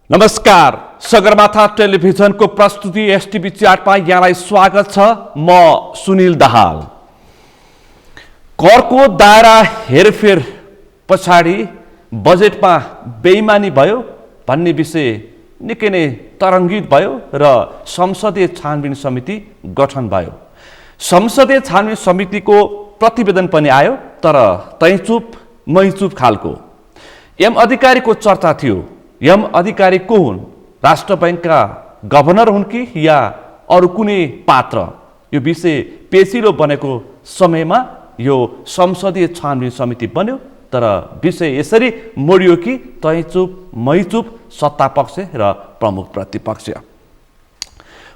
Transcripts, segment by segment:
नमस्कार, सगरमाथा टेलिभिजनको प्रस्तुति एसटिभी च्याटमा यहाँलाई स्वागत छ। म सुनिल दाहाल। करको दायरा हेरफेर पछाडि बजेटमा बेइमानी भयो भन्ने विषय निकै नै तरङ्गित भयो र संसदीय छानबिन समिति गठन भयो। संसदीय छानबिन समितिको प्रतिवेदन पनि आयो, तर तै चुप मै चुप खालको। एम अधिकारीको चर्चा थियो। एम अधिकारी को हुन्? राष्ट्र बैंकका गभर्नर हुन् कि या अरू कुनै पात्र? यो विषय पेचिलो बनेको समयमा यो संसदीय छानबिन समिति बन्यो, तर विषय यसरी मोडियो कि तै चुप मै चुप, सत्ता पक्ष र प्रमुख प्रतिपक्ष।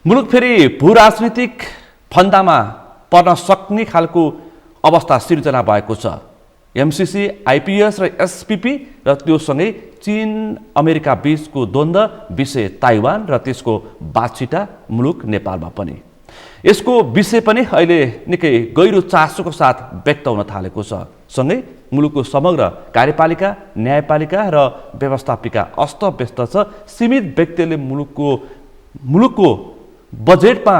मुलुक फेरि भू राजनीतिक फन्दामा पर्न सक्ने खालको अवस्था सिर्जना भएको छ। एमसीसी, आईपीएस र एसपीपी र त्योसँगै चीन अमेरिका बीचको द्वन्द्व, विषय ताइवान र त्यसको बाछिटा मुलुक नेपालमा पनि। यसको विषय पनि अहिले निकै गहिरो चासोको साथ व्यक्त हुन थालेको छ। सँगै मुलुकको समग्र कार्यपालिका, न्यायपालिका र व्यवस्थापिका अस्तव्यस्त छ। सीमित व्यक्तिले मुलुकको बजेटमा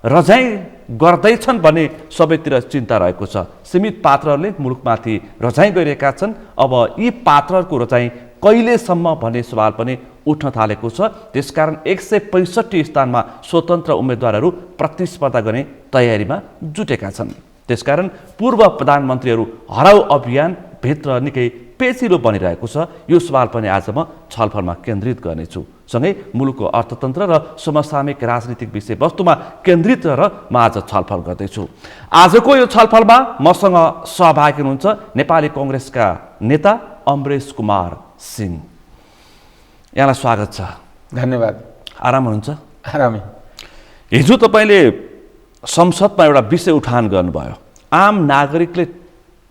रजाइ गर्दैछन् भन्ने सबैतिर चिन्ता रहेको छ। सीमित पात्रहरूले मुलुकमाथि रजाइ गरिरहेका छन्। अब यी पात्रहरूको रजाइ कहिलेसम्म भन्ने सवाल पनि उठ्न थालेको छ। त्यसकारण 165 स्थानमा स्वतन्त्र उम्मेदवारहरू प्रतिस्पर्धा गर्ने तयारीमा जुटेका छन्। त्यसकारण पूर्व प्रधानमन्त्रीहरू हराउ अभियान भित्र निकै पेचिलो बनिरहेको छ। यो सवाल पनि आज म छलफलमा केन्द्रित गर्नेछु। सँगै मुलुकको अर्थतन्त्र र समसामयिक राजनीतिक विषयवस्तुमा केन्द्रित रहेर म आज छलफल गर्दैछु। आजको यो छलफलमा मसँग सहभागी हुनुहुन्छ नेपाली कांग्रेसका नेता अमरेश कुमार सिंह। यहाँलाई स्वागत छ। धन्यवाद। आराम हुनुहुन्छ? आरामै। हिजो तपाईँले संसदमा एउटा विषय उठान गर्नुभयो। आम नागरिकले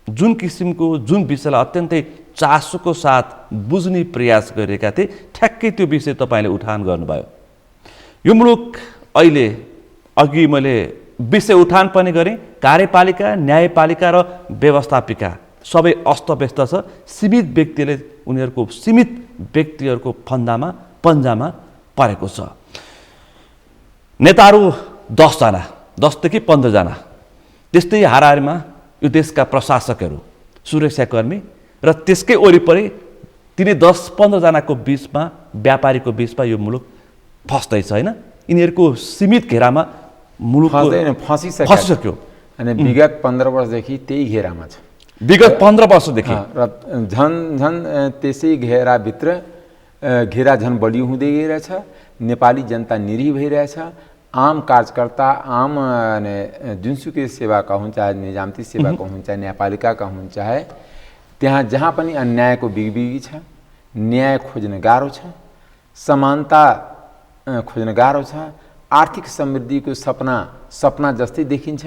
जुन किसिमको जुन विषयलाई अत्यन्तै चासोको साथ बुझ्ने प्रयास गरिरहेका थिए, ठ्याक्कै त्यो विषय तपाईँले उठान गर्नुभयो। यो मुलुक अहिले, अघि मैले विषय उठान पनि गरेँ, कार्यपालिका, न्यायपालिका र व्यवस्थापिका सबै अस्तव्यस्त छ। सीमित व्यक्तिले उनीहरूको सीमित व्यक्तिहरूको फन्दामा पन्जामा परेको छ। नेताहरू 10 जना, 10 देखि 15 जना, त्यस्तै हाराहारीमा यो देशका प्रशासकहरू, सुरक्षाकर्मी र त्यसकै वरिपरि तिनी 10-15 जनाको बीचमा, व्यापारीको बीचमा यो मुलुक फस्दैछ होइन? यिनीहरूको सीमित घेरामा मुलुक फसिसक्यो। अनि विगत 15 वर्षदेखि त्यही घेरामा छ। विगत 15 वर्षदेखि र झन त्यसै घेराभित्र घेरा झन बलियो हुँदै गइरहेछ। नेपाली जनता निरीह भइरहेछ। आम कार्यकर्ता, आम जुनसुकै सेवाका हुन्, चाहे निजामती सेवाका हुन्, चाहे न्यायपालिकाका हुन्, चाहे त्यहाँ जहाँ पनि अन्यायको बिगबिगी छ, न्याय खोज्न गाह्रो छ, समानता खोज्न गाह्रो छ, आर्थिक समृद्धिको सपना जस्तै देखिन्छ।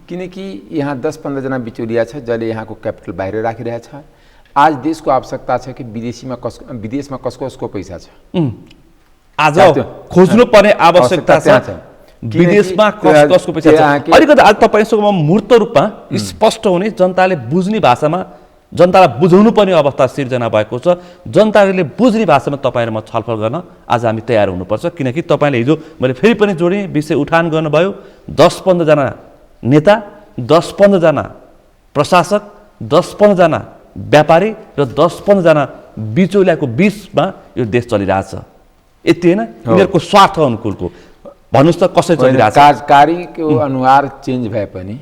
किनकि यहाँ 10-15 जना बिचौलिया छ जसले यहाँको क्यापिटल बाहिर राखिरहेछ। आज देशको आवश्यकता छ कि विदेशमा कसको पैसा छ, आज खोज्नु पर्ने आवश्यकता छ। विदेशमा कसको पैसा छ। अलिकति आज तपाईसँग मूर्त रूपमा स्पष्ट हुने, जनताले बुझ्ने भाषामा जनतालाई बुझाउनु पर्ने अवस्था सिर्जना भएको छ। जनताले बुझ्ने भाषामा तपाईँ र म छलफल गर्न आज हामी तयार हुनुपर्छ। किनकि तपाईँले हिजो, मैले फेरि पनि जोडेँ, विषय उठान गर्नुभयो। 10-15 जना नेता, 10-15 जना प्रशासक, 10-15 जना व्यापारी र 10-15 जना बिचौलियाको बिचमा यो देश चलिरहेछ। यति होइन, यिनीहरूको स्वार्थ अनुकूलको भन्नुहोस् त कसरी चलिरहेछ? कार्यकारीको अनुहार चेन्ज भए पनि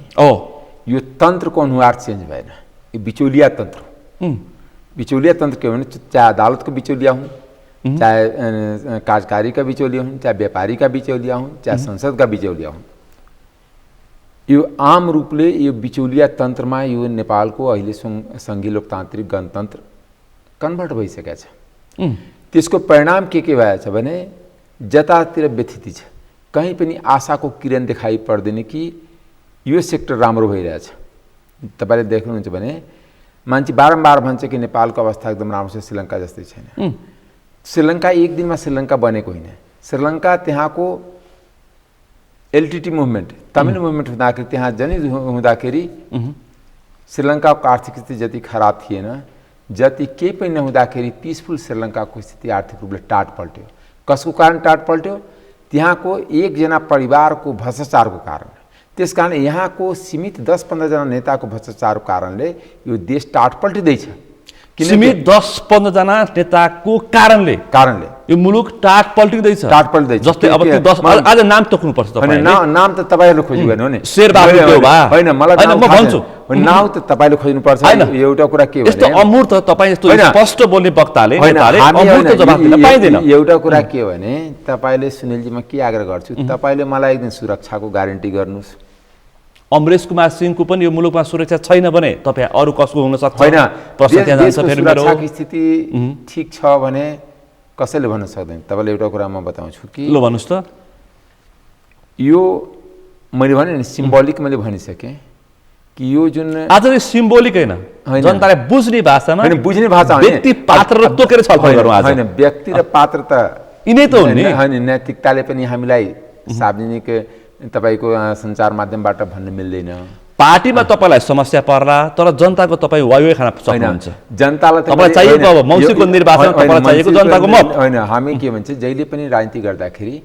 यो तन्त्रको अनुहार चेन्ज भएन। यो बिचौलिया तन्त्र। बिचौलिया तन्त्र के भने चाहे अदालतको बिचौलिया हुन्, चाहे कार्यकारी का बिचौलिया हुन्, चाहे व्यापारी का बिचौलिया हुन्, चाहे संसद का बिचौलिया हुन्, यो आम रूपले यो बिचौलिया तन्त्रमा यो नेपालको अहिले सङ्घीय लोकतान्त्रिक गणतन्त्र कन्भर्ट भइसकेको छ। त्यसको परिणाम के भएछ भने जतातिर व्यथिति छ, कहीँ पनि आशाको किरण देखाइ पर्दैन कि यो सेक्टर राम्रो भइरहेछ। तपाईले देख्नुहुन्छ भने मान्छे बारम्बार भन्छ कि नेपालको अवस्था एकदम राम्रो छ, श्रीलङ्का जस्तै छैन। श्रीलङ्का एक दिनमा श्रीलङ्का बनेको होइन। श्रीलङ्का त्यहाँको एलटिटी मुभमेन्ट, तमिल मुभमेन्ट हुँदाखेरि, त्यहाँ जनै हुँदाखेरि श्रीलङ्काको आर्थिक स्थिति जति खराब थिएन जति केही पनि नहुँदाखेरि पिसफुल श्रीलङ्काको स्थिति आर्थिक रूपले टाट पल्ट्यो। कसको कारण टाट पल्ट्यो? त्यहाँको एकजना परिवारको भ्रष्टाचारको कारण। त्यसकारण यहाँको सीमित 10-15 जना नेताको भ्रष्टाचारको कारणले यो देश टाट पल्टिँदैछ। सीमित 10-15 जना नेताको कारणले यो मुलुक टाट पल्टिँदैछ। जस्तै अब त्यो 10 आज नाम तोक्नुपर्छ तपाईले। नाम त तपाईहरुले खोज्नु गर्नु हो नि। शेरबहादुर देउवा हैन, मलाई म भन्छु नाम त तपाईले खोज्नु पर्छ। एउटा कुरा के हो भने यस्तो अमूर्त तपाई यस्तो स्पष्ट बोल्ने वक्ताले अमूर्त जवाफ दिन पाइदैन। एउटा कुरा के हो भने तपाईले सुनिलजी म के आग्रह गर्छु, तपाईले मलाई एक दिन सुरक्षाको ग्यारेन्टी गर्नुस्। अमरेश कुमार सिंहको पनि यो मुलुकमा सुरक्षा छैन भने तपाई अरु कसको हुन सक्छ? हैन, प्रश्न त्यहाँ जान्छ फेरि मेरो। सुरक्षाको स्थिति ठीक छ भने कसैले भन्न सक्दैन। तपाईले एउटा कुरा म बताउँछु कि ल भन्नुस् त। यो मैले भने नि सिम्बोलिक मैले भनिसके कि यो जुन आज यो सिम्बोलिक हैन, जनताले बुझ्ने भाषामा हैन, बुझ्ने भाषा हैन, व्यक्ति पात्र र तोकेर छलफल गरौँ आज। हैन, व्यक्ति र पात्र त यिनै त हुन् नि। हैन, नैतिकताले पनि हामीलाई सार्वजनिक तपाईको सञ्चार माध्यमबाट भन्न मिल्दैन। पार्टीमा तपाईलाई समस्या पर्ला तर जनताको तपाई वाइवाइ खान सक्नुहुन्छ। जनतालाई तपाईलाई चाहिएको अब मौसिकको निर्वाचन तपाईलाई चाहिएको जनताको मत हैन। हामी के भन्छ, जहिले पनि राजनीति गर्दाखेरि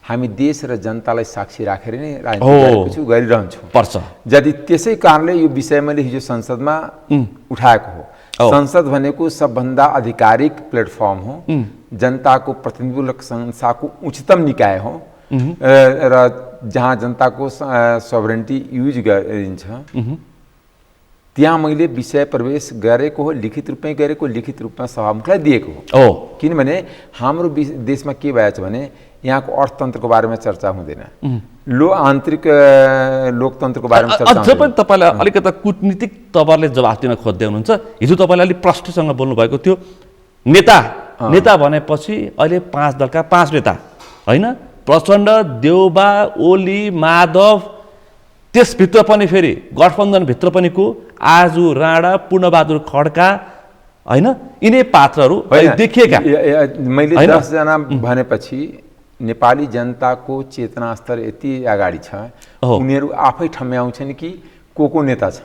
हामी देश र जनतालाई साक्षी राखेर नै राजनीति गरेको छु, गरिरहन्छौँ पर्छ। यदि त्यसै कारणले यो विषय मैले हिजो संसदमा उठाएको हो। संसद भनेको सबभन्दा आधिकारिक प्लेटफर्म हो, जनताको प्रतिनिधित्व संस्थाको उच्चतम निकाय हो र जहाँ जनताको सोभरेन्टी युज गरिन्छ। त्यहाँ मैले विषय प्रवेश गरेको हो, लिखित रूपमै गरेको, लिखित रूपमा सभामुखलाई दिएको हो। किनभने हाम्रो देशमा के भएछ भने यहाँको अर्थतन्त्रको बारेमा चर्चा हुँदैन, आन्तरिक लोकतन्त्रको बारेमा चर्चा हुँदैन। अझ पनि तपाईलाई अलिकता कूटनीतिक तवरले जवाफ दिन खोज्दै हुनुहुन्छ। हिजो तपाईले अलि प्रष्टसँग बोल्नु भएको थियो। नेता भनेपछि अहिले 5 दलका 5 नेता हैन, प्रचण्ड, देउबा, ओली, माधव, त्यसभित्र पनि फेरि गठबन्धनभित्र पनि को आजु राणा, पूर्णबहादुर खड्का हैन, यिनै पात्रहरू देखिएका। मैले 10 जना भनेपछि नेपाली जनताको चेतना स्तर यति अगाडि छ, उनीहरू आफै ठम्याउँछन् कि को नेता छ।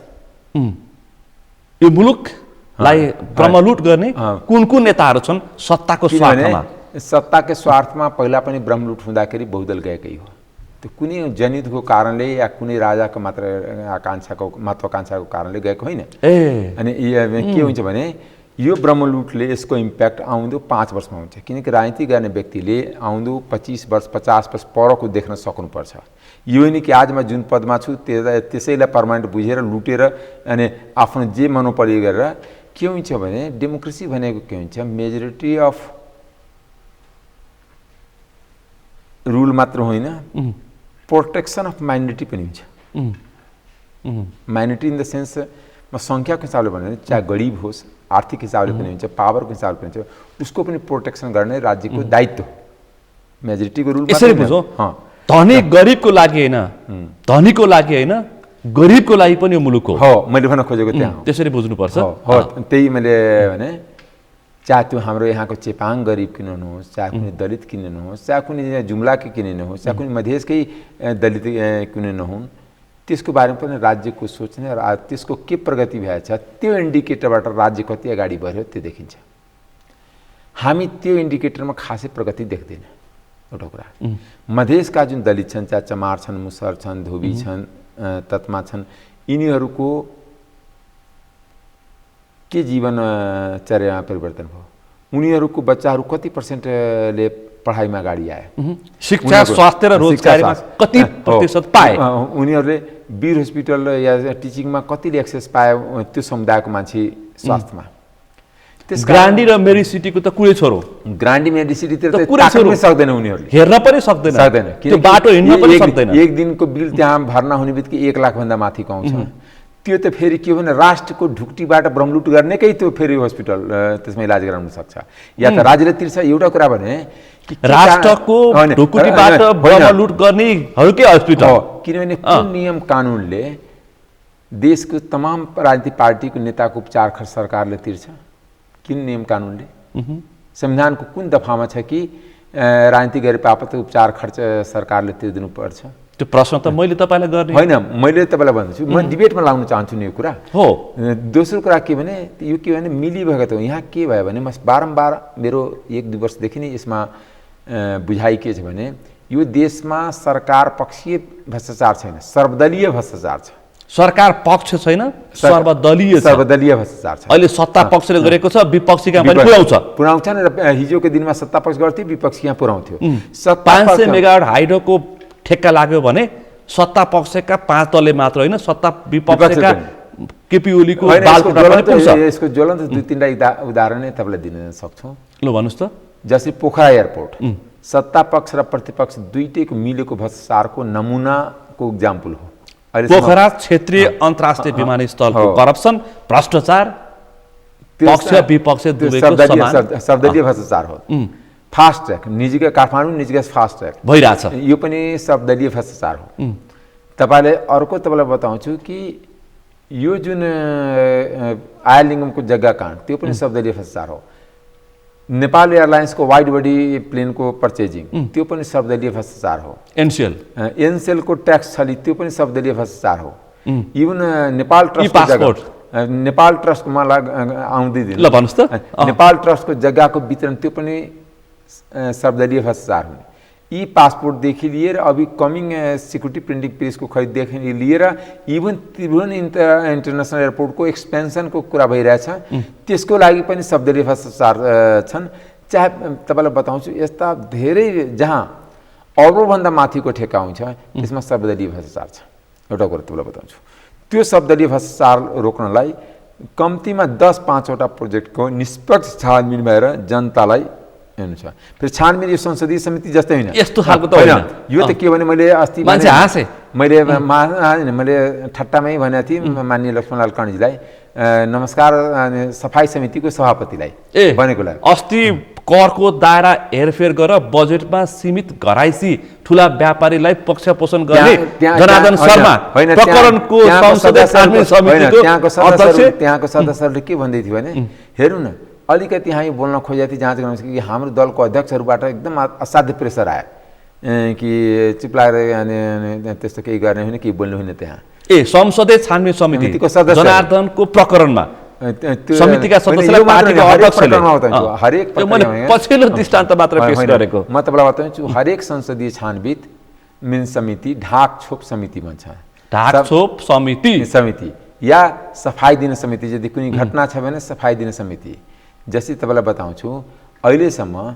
यो मुलुकलाई ब्रह्मलुट गर्ने कुन नेताहरू छन् सत्ताको स्वार्थमा? सत्ताकै स्वार्थमा पहिला पनि ब्रह्मलुट हुँदाखेरि बहुदल गएकै हो। त्यो कुनै जनयुद्धको कारणले या कुनै राजाको मात्र महत्वाकांक्षाको कारणले गएको होइन। अनि के हुन्छ भने यो ब्रह्मलुटले यसको इम्प्याक्ट आउँदो 5 वर्षमा हुन्छ। किनकि राजनीति गर्ने व्यक्तिले आउँदो 25 वर्ष 50 वर्ष परको देख्न सक्नुपर्छ। यो होइन कि आज म जुन पदमा छु त्यसैलाई पर्मानेन्ट बुझेर लुटेर अनि आफ्नो जे मनोपली गरेर। के हुन्छ भने डेमोक्रेसी भनेको के हुन्छ, मेजोरिटी अफ रुल मात्र होइन, प्रोटेक्सन अफ माइनोरिटी पनि हुन्छ। माइनोरिटी इन द सेन्स म सङ्ख्याको हिसाबले भने चाहे गरिब होस्, आर्थिक हिसाबले पनि हुन्छ, पावरको हिसाबले पनि हुन्छ, उसको पनि प्रोटेक्सन गर्ने राज्यको दायित्व। मेजोरिटीको रुल यसरी बुझौँ, धनी गरिबको लागि होइन, धनीको लागि होइन, गरिबको लागि पनि यो मुलुक हो। मैले भन्न खोजेको त्यहाँ त्यसरी बुझ्नुपर्छ। त्यही मैले भने चाहे त्यो हाम्रो यहाँको चेपाङ गरिब किन नहोस्, चाहे कुनै दलित किन नहोस्, चाहे कुनै जुम्लाकै किन नहोस्, चाहे कुनै मधेसकै दलित किन नहुन्, त्यसको बारेमा पनि राज्यको सोच्ने र त्यसको के प्रगति भएछ त्यो इन्डिकेटरबाट राज्य कति अगाडि बढ्यो त्यो देखिन्छ। हामी त्यो इन्डिकेटरमा खासै प्रगति देख्दैन। एउटा कुरा, मधेसका जुन दलित छन्, चाहे चमार छन्, मुसर छन्, धोबी छन्, तत्मा छन्, यिनीहरूको के जीवनचर्यामा परिवर्तन भयो? उनीहरूको बच्चाहरू कति % पढाइमा अगाडि आए? शिक्षा, स्वास्थ्य र रोजगारीमा कति प्रतिशत पाए? उनीहरूले वीर हस्पिटल या टिचिङमा कतिले एक्सेस पाए त्यो समुदायको मान्छे स्वास्थ्यमा? ग्रान्डी र मेडिसिटीको त कुरै छोरो, ग्रान्डी मेडिसिटीतिर त कुरै छोड्न सक्दैन, उनीहरूले हेर्न पनि सक्दैन, त्यो बाटो हिँड्न पनि सक्दैन। एक दिनको बिल त्यहाँ भर्ना हुने बित्तिकै 1 लाख भन्दा माथिको आउँछ। त्यो त फेरि के हो भने राष्ट्रको ढुक्टीबाट ब्रह्मलुट गर्नेकै त्यो फेरि हस्पिटल त्यसमा इलाज गराउन सक्छ या त राज्यले तिर्छ। एउटा कुरा भने राष्ट्रको ढुकुटीबाट ब्रह्मलुट गर्नेहरूकै हस्पिटल, किनभने कुन नियम कानुनले देशको तमाम राजनीतिक पार्टीको नेताको उपचार खर्च सरकारले तिर्छ? किन नियम कानुनले? संविधानको कुन दफामा छ कि राजनीति गरे बापत उपचार खर्च सरकारले तिर्दिनु पर्छ? त्यो प्रश्न त मैले तपाईँलाई गर्ने होइन, मैले तपाईँलाई भन्दैछु, म डिबेटमा लाउन चाहन्छु नि यो कुरा हो। दोस्रो कुरा के भने यो के भने मिलिभएको त यहाँ के भयो भने म बारम्बार मेरो 1-2 वर्षदेखि नै यसमा बुझाइ के छ भने यो देशमा सरकार पक्षीय भ्रष्टाचार छैन, सर्वदलीय भ्रष्टाचार छ। सरकार पक्ष छैन, सर्वदलीय भ्रष्टाचार छ। अहिले सत्ता पक्षले गरेको छ, विपक्षी कहाँ पनि पुर्याउँछन् र हिजोको दिनमा सत्ता पक्ष गर्थ्यो, विपक्षी यहाँ पुर्याउँथ्यो। 500 मेगावाट हाइड्रोको ठेक्का लाग्यो भने सत्ता पक्षका 5 दलले मात्र होइन, सत्ता विपक्षका केपी ओलीको बालकोटा पनि पुग्छ। यसको ज्वलन्त 2-3 उदाहरण नै तपाईँलाई दिन सक्छौँ। ल भन्नुहोस् त। जस्तै पोखरा एयरपोर्ट सत्ता पक्ष र प्रतिपक्ष दुईटैको मिलेको भ्रष्टाचारको नमुनाको इक्जाम्पल हो। पोखरा क्षेत्रीय अन्तर्राष्ट्रिय विमानस्थलको करप्सन, भ्रष्टाचार, पक्ष विपक्ष दुवैको समान सर्वदलीय भ्रष्टाचार हो। फास्ट ट्र्याक निजीका काठमाडौँ निजीका फास्ट ट्र्याक भइरहेछ, यो पनि सर्वदलीय भ्रष्टाचार हो। तपाईँलाई अर्को तपाईँलाई बताउँछु कि यो जुन आयरलिङ्गमको जग्गा काण्ड त्यो पनि सर्वदलीय भ्रष्टाचार हो। नेपाल एयरलाइन्सको वाइड बडी प्लेनको पर्चेजिङ त्यो पनि सर्वदलीय भ्रष्टाचार हो। एनसेलको ट्याक्स छली त्यो पनि सर्वदलीय भ्रष्टाचार हो। इभन नेपाल ट्रस्टको मलाई आउँदै दिन नेपाल ट्रस्टको जग्गाको वितरण त्यो पनि सर्वदलीय भ्रष्टाचार हुने। ई पासपोर्टदेखि लिएर अभी कमिङ सिक्युरिटी प्रिन्टिङ प्रेसको खरिददेखि लिएर इभन त्रिभुवन इन्टरनेसनल एयरपोर्टको एक्सपेन्सनको कुरा भइरहेछ, त्यसको लागि पनि सर्वदलीय भ्रष्टाचार छन्। चाहे तपाईँलाई बताउँछु यस्ता धेरै जहाँ अर्बभन्दा माथिको ठेक्का हुन्छ त्यसमा सर्वदलीय भ्रष्टाचार छ। एउटा कुरा तपाईँलाई बताउँछु, त्यो सर्वदलीय भ्रष्टाचार रोक्नलाई कम्तीमा 10-5वटा प्रोजेक्टको निष्पक्ष छानबिन भएर जनतालाई हेर्नु छ। फेरि छानबिन यो संसदीय समिति जस्तै होइन, यस्तो खालको त होइन। यो त के भने मैले अस्ति मान्छे हाँसे, मैले ठट्टामै भनेको थिएँ माननीय लक्ष्मणलाल कणेजीलाई, नमस्कार सफाई समितिको सभापतिलाई भनेकोलाई। अस्ति करको दायरा हेरफेर गरेर बजेटमा सीमित घराइसी ठुला व्यापारीलाई पक्ष पोषण गर्ने जनार्दन शर्मा प्रकरणको संसदीय छानबिन समितिको अध्यक्ष त्यहाँको सदस्यहरूले के भन्दै थियो भने हेर्नु न अलिकति हामी बोल्न खोजेको थिएँ जाँच गर्न कि हाम्रो दलको अध्यक्षहरूबाट एकदम असाध्य प्रेसर आयो कि चुप लागेर त्यस्तो केही गर्ने होइन, केही बोल्नु होइन। त्यहाँ संसदीय छानबिन समितिको सदस्य जनार्दनको प्रकरणमा समितिका सदस्यलाई पार्टीका अध्यक्षले हरेक पछिल्लो दृष्टान्त मात्र पेश गरेको म तपाईँलाई बताउँछु। हरेक संसदीय छानबिन समिति ढाकछोप समिति भन्छ, ढाकछोप समिति या सफाई दिन समिति। यदि कुनै घटना छ भने सफाई दिन समिति। जस्तै तपाईँलाई बताउँछु अहिलेसम्म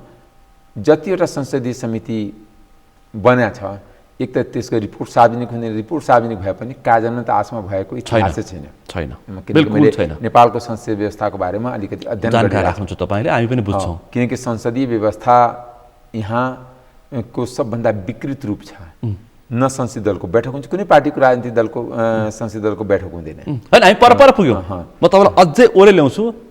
जतिवटा संसदीय समिति बन्या छ, एक त त्यसको रिपोर्ट सार्वजनिक हुने, रिपोर्ट सार्वजनिक भए पनि कार्यान्वयन त आजमा भएको इतिहास छैन। बिल्कुल छैन। नेपालको संसदीय व्यवस्थाको बारेमा अलिकति अध्ययन गरिराख्नुहुन्छ तपाईँले, हामी पनि बुझ्छौँ। किनकि संसदीय व्यवस्था यहाँको सबभन्दा विकृत रूप छ। न संसदीय दलको बैठक हुन्छ, कुनै पार्टीको राजनीतिक दलको संसदीय दलको बैठक हुँदैन। होइन हामी पर पुग्यौँ। म तपाईँलाई अझै ओरे ल्याउँछु।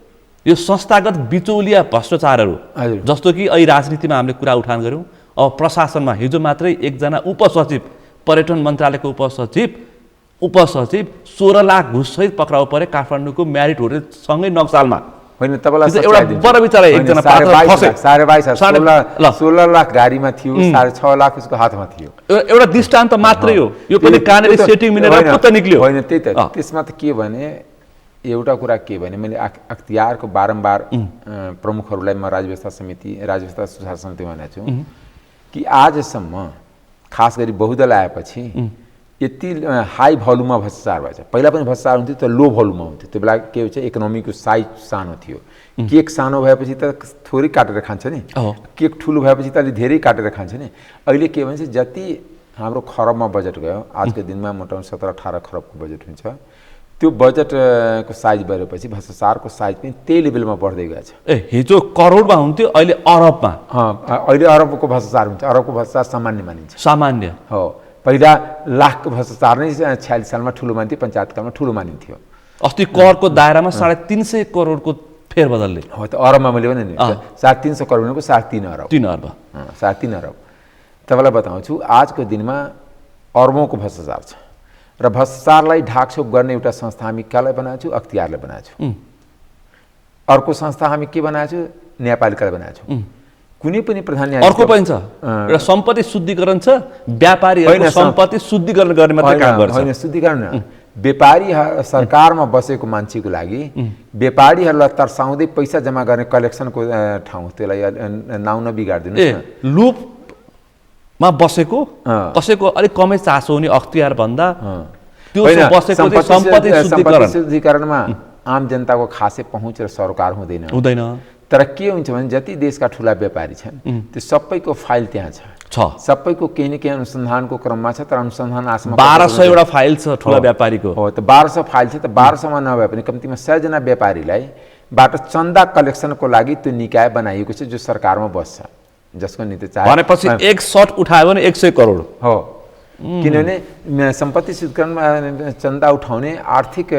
यो संस्थागत बिचौलिया भ्रष्टाचारहरू जस्तो कि अहिले राजनीतिमा हामीले कुरा उठान गऱ्यौँ। अब प्रशासनमा हिजो मात्रै एकजना उपसचिव, पर्यटन मन्त्रालयको उपसचिव 16 लाख घुससहित पक्राउ परे काठमाडौँको म्यारिट होटलसँगै नक्सालमा। होइन तपाईँलाई एउटा बडा बिचरा एकजना 16 लाख गाडीमा थियो, 6.5 लाख उसको हातमा थियो। एउटा दृष्टान्त मात्रै हो यो पनि, कहाँनिर सेटिङ मिलेर पुत्त निक्ल्यो। होइन त्यही त, त्यसमा त के भने एउटा कुरा के भने मैले अख्तियारको बारम्बार प्रमुखहरूलाई म राज्य व्यवस्था सुधार समिति भनेको छु कि आजसम्म खास गरी बहुदल आएपछि यति हाई भोल्युममा भ्रष्टाचार भएछ। पहिला पनि भ्रष्टाचार हुन्थ्यो तर लो भोल्युममा हुन्थ्यो। त्यो बेला के हुन्छ इकोनोमीको साइज सानो थियो। केक सानो भएपछि त थोरै काटेर खान्छ नि, केक ठुलो भएपछि त अलिक धेरै काटेर खान्छ नि। अहिले के भन्छ जति हाम्रो खरबमा बजेट गयो, आजको दिनमा मोटामोटी 17-18 खरबको बजेट हुन्छ। त्यो बजेटको साइज बढेपछि भ्रष्टाचारको साइज पनि त्यही लेभलमा बढ्दै गएछ। हिजो करोडमा हुन्थ्यो, अहिले अरबमा। अहिले अरबको भ्रष्टाचार हुन्छ। अरबको भ्रष्टाचार सामान्य मानिन्छ। सामान्य हो। पहिला लाखको भ्रष्टाचार नै 46 सालमा ठुलो मान्थ्यो, पञ्चायत कालमा ठुलो मानिन्थ्यो। अस्ति करको दायरामा 350 करोडको फेरबदलले हो त अरबमा मैले भने नि 350 करोड भनेको 3.5 अरब। 3 अर्ब 3.5 अरब। तपाईँलाई बताउँछु आजको दिनमा अरबौँको भ्रष्टाचार छ र भ्रष्टाचारलाई ढाकछोप गर्ने एउटा संस्था हामी कसलाई बनाएको छु? अख्तियारलाई बनाएको छु। अर्को संस्था हामी के बनाएको छु? न्यायपालिकालाई बनाएको छु। कुनै पनि प्रधान न्यायाधीश अर्को पनि छ एउटा सम्पत्ति शुद्धिकरण छ, व्यापारीहरूको सम्पत्ति शुद्धिकरण गर्ने मात्रै काम गर्छ। होइन, शुद्धिकरण व्यापारी सरकारमा बसेको मान्छेको लागि व्यापारीहरूलाई तर्साउँदै पैसा जम्मा गर्ने कलेक्सनको ठाउँ, त्यसलाई नाउँ नबिगाडिदिनु। लुपमा बसेको कसैको अलिक कमै चासो हुने अख्तियार भन्दा त्यो बसेको सम्पत्ति शुद्धिकरणमा आम जनताको खासै पहुँच र सरोकार हुँदैन। तर के हुन्छ भने जति देशका ठुला व्यापारी छन् त्यो सबैको फाइल त्यहाँ छ, सबैको केही न केही अनुसन्धानको क्रममा छ। तर अनुसन्धान आसमा 1200 एउटा फाइल छ ठुला व्यापारीको। हो, त 1200 फाइल छ। त 1200मा नभए पनि कम्तीमा 100 जना व्यापारीलाई बाट चन्दा कलेक्सनको लागि त्यो निकाय बनाइएको छ जो सरकारमा बस्छ, जसको नीति चाहे भनेपछि एक शट उठायो भने 100 करोड हो। किनभने सम्पत्ति शुद्धिकरणमा चन्दा उठाउने आर्थिक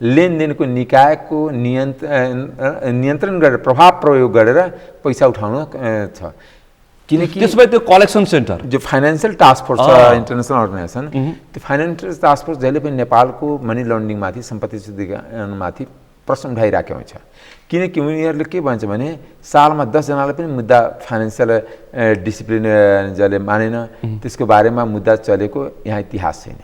लेनदेनको निकायको नियन्त्रण गरेर प्रभाव प्रयोग गरेर पैसा उठाउनु छ। किनकि त्यसपछि त्यो कलेक्सन सेन्टर जो फाइनेन्सियल टास्क फोर्स छ इन्टरनेसनल अर्गनाइजेसन, त्यो फाइनेन्सियल टास्क फोर्स जहिले पनि नेपालको मनी लन्ड्रिङमाथि सम्पत्ति शुद्धिकरणमाथि प्रश्न उठाइराखेको हुन्छ। किनकि उनीहरूले के भन्छ भने सालमा 10 जनालाई पनि मुद्दा फाइनेन्सियल डिसिप्लिन जसले मानेन त्यसको बारेमा मुद्दा चलेको यहाँ इतिहास छैन।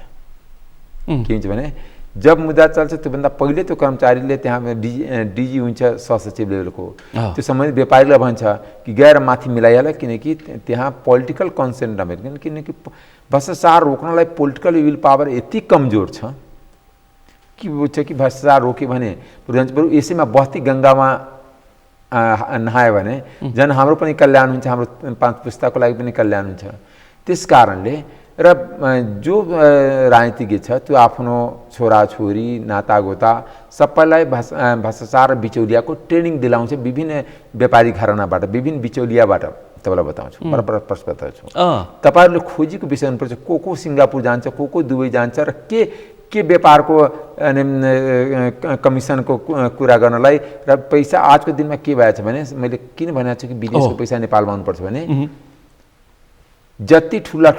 के हुन्छ भने जब मुद्दा चल्छ त्योभन्दा पहिले त्यो कर्मचारीले त्यहाँ डिजी हुन्छ, सहसचिव लेभलको, त्यो सम्बन्धित व्यापारीलाई भन्छ कि गएर माथि मिलाइहाल, किनकि त्यहाँ पोलिटिकल कन्सेन्ट नभएर, किनकि भ्रष्टाचार रोक्नलाई पोलिटिकल विल पावर यति कमजोर छ कि बुझ्छ कि भ्रष्टाचार रोक्यो भने बरु यसैमा बस्ती गङ्गामा नहायो भने झन् हाम्रो पनि कल्याण हुन्छ, हाम्रो 5 पुस्ताको लागि पनि कल्याण हुन्छ। त्यस कारणले र जो राजनीतिज्ञ छ त्यो आफ्नो छोराछोरी नातागोता सबैलाई भ्रष्टाचार र बिचौलियाको ट्रेनिङ दिलाउँछ विभिन्न व्यापारी घरानाबाट, विभिन्न बिचौलियाबाट। तपाईँलाई बताउँछु, प्रश्न बताउँछु, तपाईँहरूले खोजीको विषय हुनुपर्छ। को सिङ्गापुर जान्छ, को दुबई जान्छ र के व्यापारको कमिसनको कुरा गर्नलाई र पैसा आजको दिनमा के भएछ भने मैले किन भनेको छु कि विदेशको पैसा नेपालमा आउनुपर्छ भने जति ठुला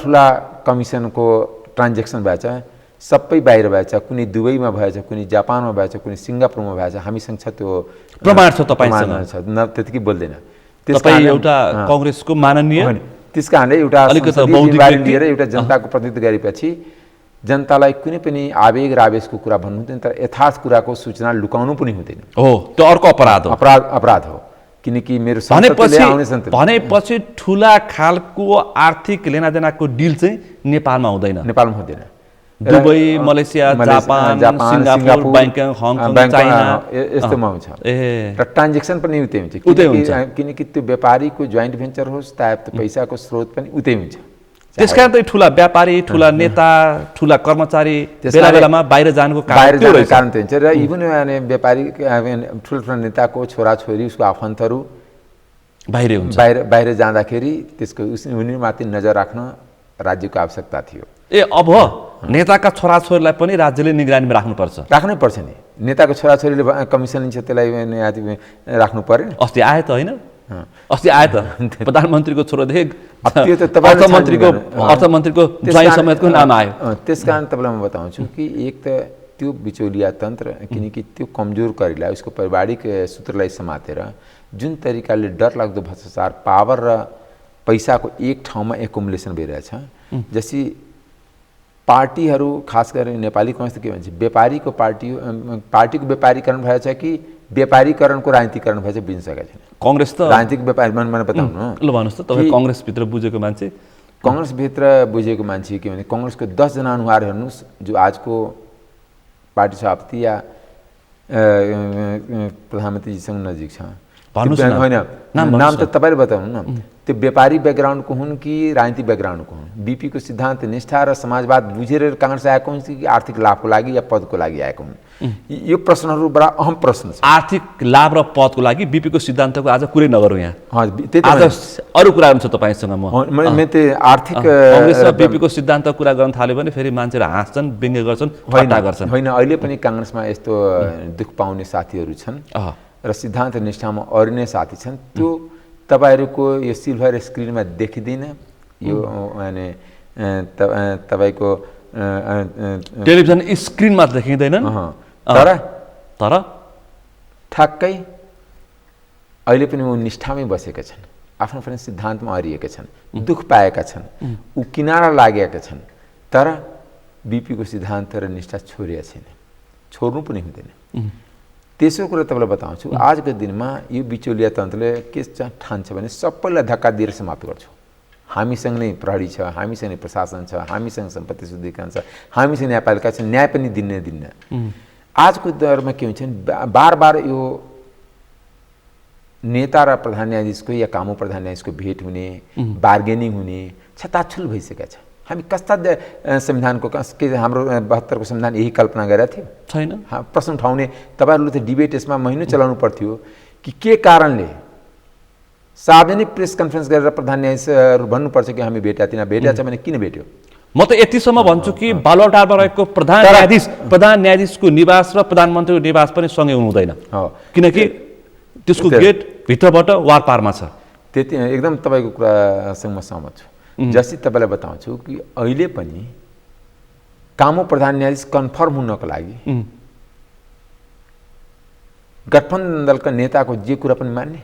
कमिसनको ट्रान्जेक्सन भएछ सबै बाहिर भएछ, कुनै दुबईमा भएछ, कुनै जापानमा भएछ, कुनै सिङ्गापुरमा भएछ, हामीसँग छ त्यो प्रमाण छ, तपाईँसँग छ, न त्यतिकै बोल्दैन। तपाईँ एउटा कांग्रेसको माननीय, त्यस कारणले एउटा जिम्मेवारी लिएर एउटा जनताको प्रतिनिधित्व गरेपछि जनतालाई कुनै पनि आवेग र आवेशको कुरा भन्नु हुँदैन, तर यथार्थ कुराको सूचना लुकाउनु पनि हुँदैन। हो, त्यो अर्को अपराध हो। किनकि मेरो भनेपछि ठुला खालको आर्थिक लेनादेनाको डिल चाहिँ नेपालमा हुँदैन। Dubai, Malaysia, Japan, Singapore, Bangkok, Hong Kong, China यस्तोमा हुन्छ र ट्रान्जेक्सन पनि उतै हुन्छ। किनकि त्यो व्यापारीको जोइन्ट भेन्चर होस् चाहे त्यो पैसाको स्रोत पनि उतै हुन्छ। त्यसकारण त ठुला व्यापारी, ठुला नेता, ठुला कर्मचारी बेला बेलामा बाहिर जानुको कारण त्यो हुन्छ। र इभन व्यापारी ठुल्ठुला नेताको छोराछोरी उसको आफन्तहरू बाहिर जाँदाखेरि त्यसको उनीमाथि नजर राख्न राज्यको आवश्यकता थियो। अब नेताका छोराछोरीलाई पनि राज्यले निगरानीमा राख्नै पर्छ नि। नेताको छोराछोरीले कमिसन लिन्छ त्यसलाई राख्नु पर्यो। अस्ति आयो त होइन, अस्ति आयो त प्रधानमन्त्रीको छोरोदेखि अर्थमन्त्रीको ज्वाइँ समेतको नाम आयो। त्यस कारण तपाईँलाई म बताउँछु कि एक त त्यो बिचौलिया तन्त्र, किनकि त्यो कमजोर करीलाई उसको पारिवारिक सूत्रलाई समातेर जुन तरिकाले डरलाग्दो भ्रष्टाचार पावर र पैसाको एक ठाउँमा एकुमुलेसन भइरहेछ, जसरी पार्टीहरू खास गरेर नेपाली कांग्रेस के भन्छ व्यापारीको पार्टीको व्यापारीकरण भएछ कि व्यापारीकरणको राजनीतिकरण भएछ बुझ्न सकेको छैन। कांग्रेस त राजनीतिक व्यापारी मैले बताउनु ल भन्नुस् त, तपाईँ कांग्रेसभित्र बुझेको मान्छे। कांग्रेसभित्र बुझेको मान्छे के भने कांग्रेसको 10 जना अनुहार हेर्नुहोस् जो आजको पार्टी सभापति या प्रधानमन्त्रीजीसँग नजिक छ। होइन, नाम त तपाईँले बताउनु न। त्यो व्यापारी ब्याकग्राउन्डको हुन् कि राजनीतिक ब्याकग्राउन्डको हुन्। बीपीको सिद्धान्त निष्ठा र समाजवाद बुझेर कांग्रेस आएको हुन्छ कि आर्थिक लाभको लागि या पदको लागि आएको हुन्? यो प्रश्नहरू बडा अहम प्रश्न छ। आर्थिक लाभ र पदको लागि बीपीको सिद्धान्तको आज कुरै नगरौँ यहाँ। आज अरू कुरा हुन्छ तपाईँसँग। म त्यो आर्थिक कांग्रेस र बीपीको सिद्धान्तको कुरा गर्न थाल्यो भने फेरि मान्छेहरू हाँस्छन्, व्यङ्ग्य गर्छन्, ठट्टा गर्छन्। होइन, अहिले पनि कांग्रेसमा यस्तो दुःख पाउने साथीहरू छन् र सिद्धान्त निष्ठामा अरू नै साथी छन्। त्यो तपाईँहरूको यो सिल्भर स्क्रिनमा देखिँदैन। यो तपाईँको टेलिभिजन स्क्रिनमा देखिँदैनन्। तर ठ्याक्कै अहिले पनि ऊ निष्ठामै बसेका छन्। आफ्नो पनि सिद्धान्तमा अरिएका छन्, दुःख पाएका छन्, ऊ किनारा लागेका छन्, तर बिपीको सिद्धान्त र निष्ठा छोडेका छैन, छोड्नु पनि हुँदैन। तेस्रो कुरा तपाईँलाई बताउँछु, आजको दिनमा यो बिचौलिया तन्त्रले के ठान्छ भने सबैलाई धक्का दिएर समाप्त गर्छु। हामीसँग नै प्रहरी छ, हामीसँग नै प्रशासन छ, हामीसँग सम्पत्ति शुद्धिकरण छ, हामीसँग न्यायपालिका छ, न्याय पनि दिन्न। आजको दौरमा के हुन्छ भने बार बार यो नेता र प्रधान न्यायाधीशको या कामु प्रधान न्यायाधीशको भेट हुने, बार्गेनिङ हुने छताछुल भइसकेका छ। हामी कस्ता संविधानको के हाम्रो 72 को संविधान यही कल्पना गरेका थियो छैन? प्रश्न उठाउने तपाईँहरूले त डिबेट यसमा महिनौ चलाउनु पर्थ्यो कि के कारणले सार्वजनिक प्रेस कन्फरेन्स गरेर प्रधान न्यायाधीशहरू भन्नुपर्छ कि हामी भेटेका थिएन, भेटेका छ भने किन भेट्यो? म त यतिसम्म भन्छु कि बालुवाटारमा रहेको प्रधान न्यायाधीशको निवास र प्रधानमन्त्रीको निवास पनि सँगै हुँदैन, किनकि त्यसको गेट भित्रबाट वारपारमा छ। त्यति एकदम तपाईँको कुरासँग म सहमत छु। जस्तै तपाईँलाई बताउँछु कि अहिले पनि कामु प्रधान न्यायाधीश कन्फर्म हुनको लागि गठबन्धन दलका नेताको जे कुरा पनि मान्ने,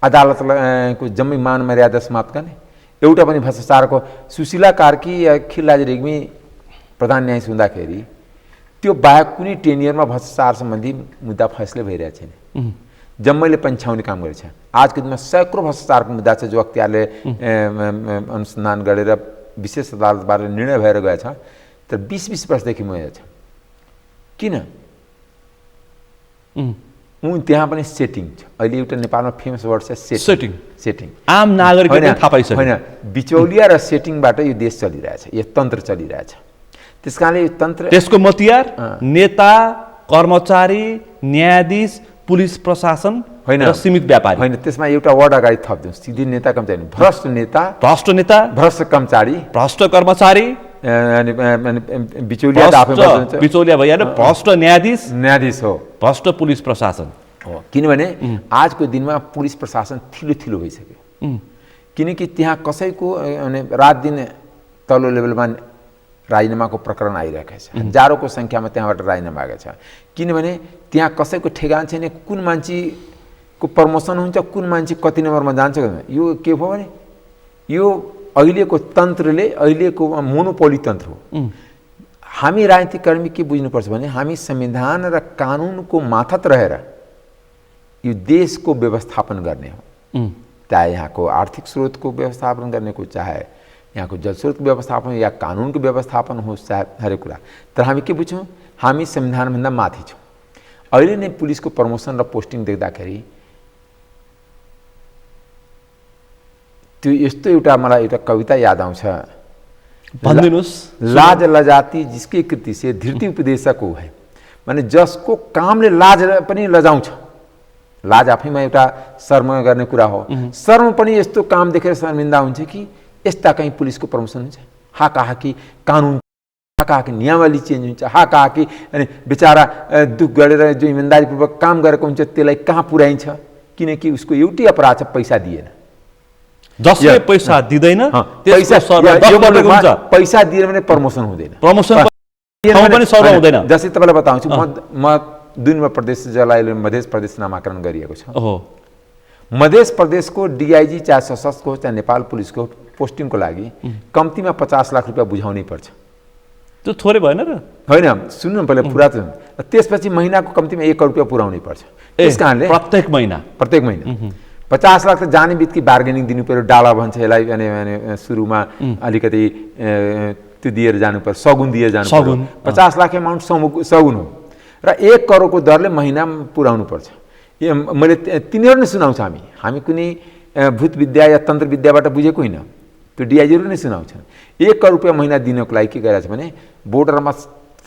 अदालतको जम्मै मान मर्यादा समाप्त गर्ने, एउटा पनि भ्रष्टाचारको सुशीला कार्की या खिलराज रेग्मी प्रधान न्यायाधीश हुँदाखेरि त्यो बाहेक कुनै टेनियरमा भ्रष्टाचार सम्बन्धी मुद्दा फैसला भइरहेको छैन, जम्मैले पन्छाउने काम गरेछ। आजको दिनमा सैकौँ भ्रष्टाचारको मुद्दा छ जो अख्तियारले अनुसन्धान गरेर विशेष अदालतबाट निर्णय भएर गएछ, तर 20-20 वर्षदेखि मरेको छ। किन? त्यहाँ पनि सेटिङ छ। अहिले एउटा नेपालमा फेमस वर्ड छ सेटिङ। आम नागरिकले थाहा पाइसक्यो। होइन, बिचौलिया र सेटिङबाट यो देश चलिरहेछ, यो तन्त्र चलिरहेछ। त्यसकारणले यो तन्त्र, त्यसको मतियार नेता, कर्मचारी, न्यायाधीश, पुलिस प्रशासन होइन, र सीमित व्यापारी होइन। त्यसमा एउटा वर्ड अगाडि थप्दिउँ, सिधै नेता कर्मचारी, भ्रष्ट नेता, भ्रष्ट कर्मचारी, भ्रष्ट कर्मचारी, बिचौलिया भइहाल्यो, भ्रष्ट न्यायाधीश हो, भ्रष्ट पुलिस प्रशासन हो। किनभने आजको दिनमा पुलिस प्रशासन थिलो भइसक्यो, किनकि त्यहाँ कसैको रात दिन तल्लो लेभलमा राजीनामाको प्रकरण आइरहेको छ, हजारौँको सङ्ख्यामा त्यहाँबाट राजीनामा आएको छ। किनभने त्यहाँ कसैको ठेगान छैन, कुन मान्छेको प्रमोसन हुन्छ, कुन मान्छे कति नम्बरमा जान्छ। यो के भयो भने यो अहिलेको तन्त्रले, अहिलेको मोनोपोली तन्त्र हो। हामी राजनीतिक कर्मी के बुझ्नुपर्छ भने हामी संविधान र कानुनको माथत रहेर यो देशको व्यवस्थापन गर्ने हो, चाहे यहाँको आर्थिक स्रोतको व्यवस्थापन गर्ने को, चाहे यहाँको जलस्रोतको व्यवस्थापन या कानुनको व्यवस्थापन होस्, चाहे हरेक कुरा। तर हामी के बुझ्छौँ, हामी संविधानभन्दा माथि छौँ। अहिले नै पुलिसको प्रमोसन र पोस्टिङ देख्दाखेरि त्यो यस्तो मलाई एउटा कविता याद आउँछ, भनिदिनुहोस्। लाज लजाती जिसकी कृति से धृति उपदेशक हो है, माने जसको कामले लाज पनि लजाउँछ। लाज आफैमा एउटा शर्म गर्ने कुरा हो, शर्म पनि यस्तो काम देखेर शर्मिन्दा हुन्छ कि यस्ता कहीँ पुलिसको प्रमोसन हुन्छ, हाकाहाकी कानुन, हाकाहाकी नियमावली चेन्ज हुन्छ, हाकाहाकी अनि बेचारा दुःख गरेर जो इमान्दारीपूर्वक काम गरेको हुन्छ त्यसलाई कहाँ पुर्याइन्छ, किनकि उसको एउटै अपराध छ, पैसा दिएन। जसले पैसा दिँदैन पैसा दिएर भने प्रमोसन हुँदैन, हुँदैन। जस्तै तपाईँलाई बताउँछु, म 2 नम्बर प्रदेश जसलाई मध्य प्रदेश नामाकरण गरिएको छ, मध्य प्रदेशको डिआइजी चाहे सशस्त्रको चाहे नेपाल पुलिसको पोस्टिङको लागि कम्तीमा 50 लाख रुपियाँ बुझाउनै पर्छ। त्यो थोरै भएन र? होइन, सुन्नु न, पहिला पुरा त। त्यसपछि महिनाको कम्तीमा 1 करोड रुपियाँ पुर्याउनै पर्छ। त्यस कारणले प्रत्येक महिना 50 लाख त जाने बित्तिकै बार्गेनिङ दिनु पर्यो, डाला भन्छ यसलाई, अनि सुरुमा अलिकति त्यो दिएर जानु पर्यो, सगुन दिएर जानु पर्यो। 50 लाख एमाउन्ट सगुन हो र 1 करोडको दरले महिना पुर्याउनु पर्छ। मैले तिनीहरू नै सुनाउँछ, हामी कुनै भूत विद्या या तन्त्र विद्याबाट बुझेको होइन, त्यो डिआइजीहरू नै सुनाउँछन्। 1 करोड रुपियाँ महिना दिनको लागि के गरेछ भने बोर्डरमा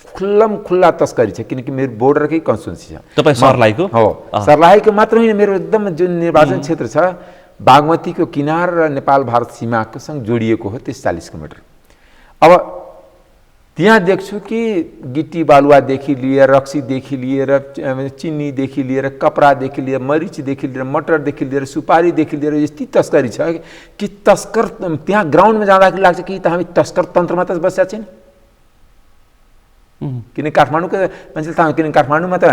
खुल्ला तस्करी छ, किनकि मेरो बोर्डरकै कन्स्टिट्युन्सी छ। तपाईँ सर्लाहीको हो, सर्लाहीको मात्र होइन, मेरो एकदम जुन निर्वाचन क्षेत्र छ बागमतीको किनार र नेपाल भारत सीमासँग जोडिएको हो, 40 किलोमिटर। अब त्यहाँ देख्छु कि गिट्टी बालुवादेखि लिएर, रक्सीदेखि लिएर, चिनीदेखि लिएर, कपडादेखि लिएर, मरिचदेखि लिएर, मटरदेखि लिएर, सुपारीदेखि लिएर यस्तै तस्करी छ कि त्यहाँ ग्राउन्डमा जाँदाखेरि लाग्छ कि त हामी तस्कर तन्त्रमा त बसेका छैन। किन काठमाडौँको मान्छेले थाहा किन काठमाडौँमा त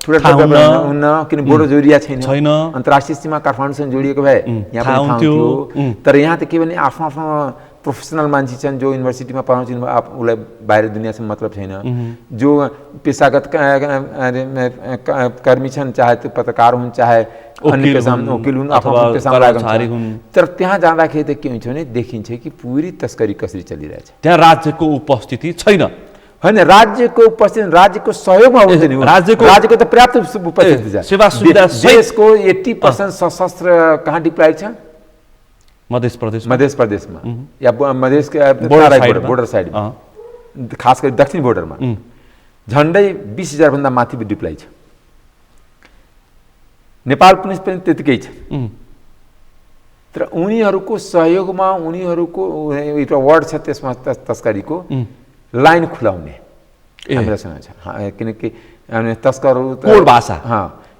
ठुला थाहा हुन्न किन बोर्डर जोडिया छैन छैन। अन्तर्राष्ट्रिय सीमा काठमाडौँसँग जोडिएको भए यहाँ पनि थाहा हुन्थ्यो। तर यहाँ त के भने आफ्नो आफ्नो प्रोफेसनल मान्छे छन् जो युनिभर्सिटीमा पढाउँछन् उसलाई बाहिर दुनियाँसँग मतलब छैन। जो पेसागत कर्मी छन् चाहे त्यो पत्रकार हुन् चाहे अन्य पेसामा वकिल हुन् अथवा पेसामा लागेका हुन्। तर त्यहाँ जाँदाखेरि त के हुन्छ भने देखिन्छ कि पूरी तस्करी कसरी चलिरहेछ। त्यहाँ राज्यको उपस्थिति छैन। होइन राज्यको उपस्थिति राज्यको सहयोगमा हुँदैन। राज्यको त पर्याप्त उपस्थिति छ। सेवा सुविधा देशको 80% सशस्त्र कहाँ डिप्लोइड छ? मध्य प्रदेशमा या बोर्डर साइडमा खास गरी दक्षिण बोर्डरमा झन्डै 20,000 भन्दा माथि डिप्लोइ छ। नेपाल पुलिस पनि त्यतिकै छ। तर उनीहरूको सहयोगमा उनीहरूको एउटा वर्ड छ त्यसमा तस्करीको लाइन खुलाउने हामीसँग छ। किनकि तस्करहरू कोड भाषा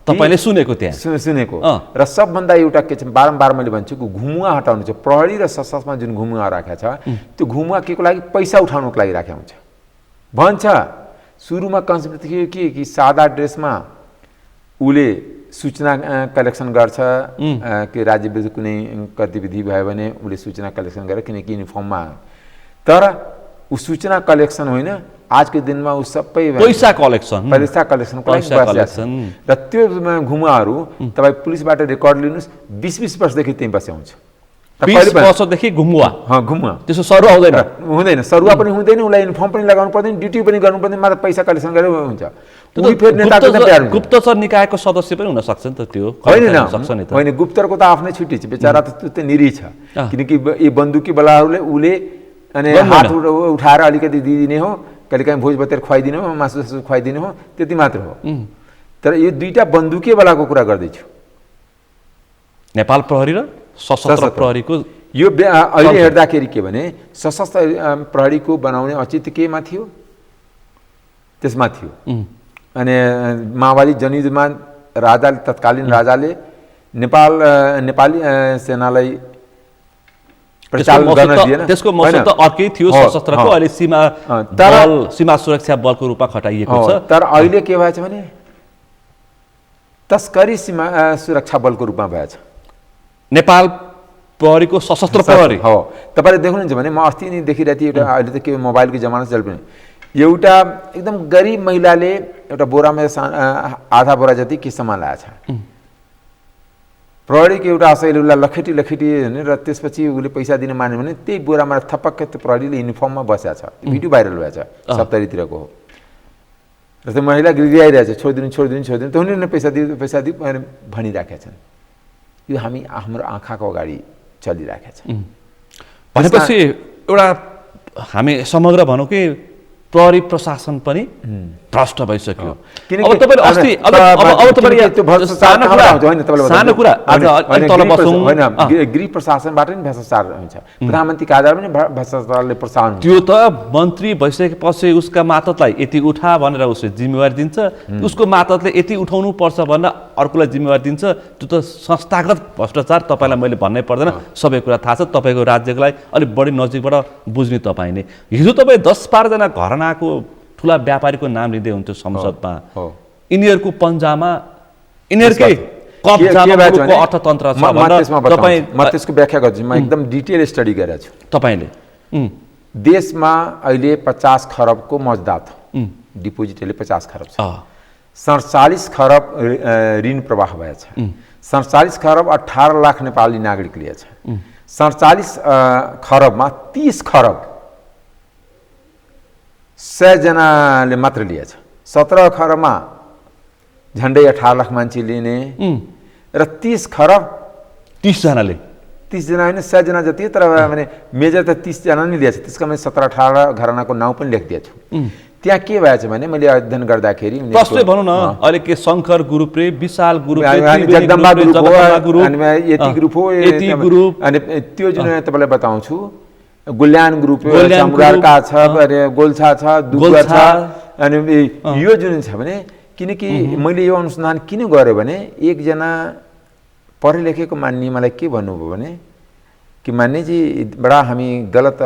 तपाईले सुनेको त्यहाँ सुनेको र सबभन्दा एउटा के छ बारम्बार मैले भन्छु कि घुमुवा हटाउनु छ। प्रहरी र सशस्त्रमा जुन घुमुवा राखेको छ त्यो घुमुवा के को लागि पैसा उठाउनको लागि राखेको हुन्छ भन्छ। सुरुमा कन्सेप्ट थियो कि सादा ड्रेसमा उसले सूचना कलेक्सन गर्छ कि राज्य विरुद्ध कुनै गतिविधि भयो भने उसले सूचना कलेक्सन गरेर किनकि युनिफर्ममा। तर ऊ सूचना कलेक्सन होइन आजको दिनमा ऊ सबै पैसा कलेक्सन र त्यो घुमुवाहरू तपाईँ पुलिसबाट रेकर्ड लिनुहोस् 20-20 वर्षदेखि त्यहीँ बस्याउँछ। 20 वर्षदेखि घुमुवा घुमुवा त्यसो सरुवा हुँदैन सरुवा पनि हुँदैन उसलाई युनिफर्म पनि लगाउनु पर्दैन ड्युटी पनि गर्नु पर्दैन मात्र पैसा कलेक्सन गरेर हुन्छ। गुप्तचर निकायको सदस्य पनि हुन सक्छ नि त त्यो होइन गुप्तचरको त आफ्नै छुट्टी छ बेचारा त त्यो निरी छ। किनकि यी बन्दुकी बलाहरूले उसले अनि हात उठाएर अलिकति दिइदिने हो कहिले काहीँ भोज बतेर खुवाइदिने हो मासु सासु खुवाइदिने हो त्यति मात्र हो। तर यो दुईटा बन्दुकीवालाको कुरा गर्दैछु नेपाल प्रहरी र सशस्त्र प्रहरीको। यो अहिले हेर्दाखेरि के भने सशस्त्र प्रहरीको बनाउने औचित्य केमा थियो त्यसमा थियो। अनि माओवादी जनयुद्धमा राजाले तत्कालीन राजाले नेपाली सेनालाई त्यसको मकसद त अर्कै थियो सशस्त्रको। अहिले सीमा सुरक्षा बलको रूपमा खटाइएको छ। तर अहिले के भएछ भने तस्करी सीमा सुरक्षा बलको रूपमा भएछ नेपाल प्रहरीको सशस्त्र प्रहरी हो। तपाईँले देख्नुहुन्छ भने म अस्ति नै देखिरहेको थिएँ एउटा अहिले त के मोबाइलको जमाना चल पनि एउटा एकदम गरिब महिलाले एउटा बोरामा आधा बोरा जति के सामान ल्याएछ। प्रहरीको एउटा असैले उसलाई लखेटी होइन र त्यसपछि उसले पैसा दिन मान्यो भने त्यही बोरामा थपक्क त्यो प्रहरीले युनिफर्ममा बसेको छ। भिडियो भाइरल भएछ सप्तरीतिरको हो। र त्यो महिला गिरिआइरहेछ छोडिदिनु त उनीहरूले पैसा दियो भनिराखेका छन्। यो हाम्रो आँखाको अगाडि चलिराखेको छ। भनेपछि एउटा हामी समग्र भनौँ कि प्रहरी प्रशासन पनि भ्रष्ट भइसक्यो। अब तपाईले अस्ति अब तपाईले सानो कुरा आज तल बसौँ होइन गृह प्रशासनबाट नि भ्रष्टाचार हुन्छ। प्रधानमन्त्री कार्यालय पनि भ्रष्टाचारले प्रशासन त्यो त मन्त्री भइसकेपछि उसका मातहतलाई यति उठा भनेर उसले जिम्मेवारी दिन्छ। उसको मातहतले यति उठाउनु पर्छ भनेर अर्कोलाई जिम्मेवारी दिन्छ। त्यो त संस्थागत भ्रष्टाचार तपाईँलाई मैले भन्नै पर्दैन सबै कुरा थाहा छ। तपाईँको राज्यलाई अलिक बढी नजिकबाट बुझ्ने तपाईँले हिजो तपाईँ 10-12 जना घरनाको ठुला व्यापारीको नाम लिँदै हुन्थ्यो संसदमा। यिनीहरूको पन्जामा यिनीहरूकै अर्थतन्त्र छ। म त्यसको व्याख्या गर्छु। म एकदम डिटेल स्टडी गरेको छु। तपाईँले देशमा अहिले 50 खरबको मजदात डिपोजिटले 50 खरब छ। 47 खरब ऋण प्रवाह भएछ। 47 खरब 18 लाख नेपाली नागरिक लिएछ। 47 खरबमा 30 खरब 100 जनाले मात्र लिएछ। 17 खरबमा झन्डै 18 लाख मान्छे लिने र 30 खरब 30 जनाले 30 जना होइन 100 जना जति तर भने मेजर त 30 जना नै लिएछ। त्यसको मैले 17-18 घरानाको नाउँ पनि लेखिदिएको छु। त्यहाँ के भएछ भने मैले अध्ययन गर्दाखेरि प्रश्न भनौँ न अहिले के शङ्कर ग्रुप रे विशाल ग्रुप जगदम्बा ग्रुप हो अनि त्यो जुन तपाईँलाई बताउँछु गुल्यान ग्रुप मुरारका छ गोल्छा छ दुगर छ। अनि यो जुन छ भने किनकि मैले यो अनुसन्धान किन गरेँ भने एकजना पढे लेखेको मान्ने मलाई के भन्नुभयो भने कि मान्यजी बडा हामी गलत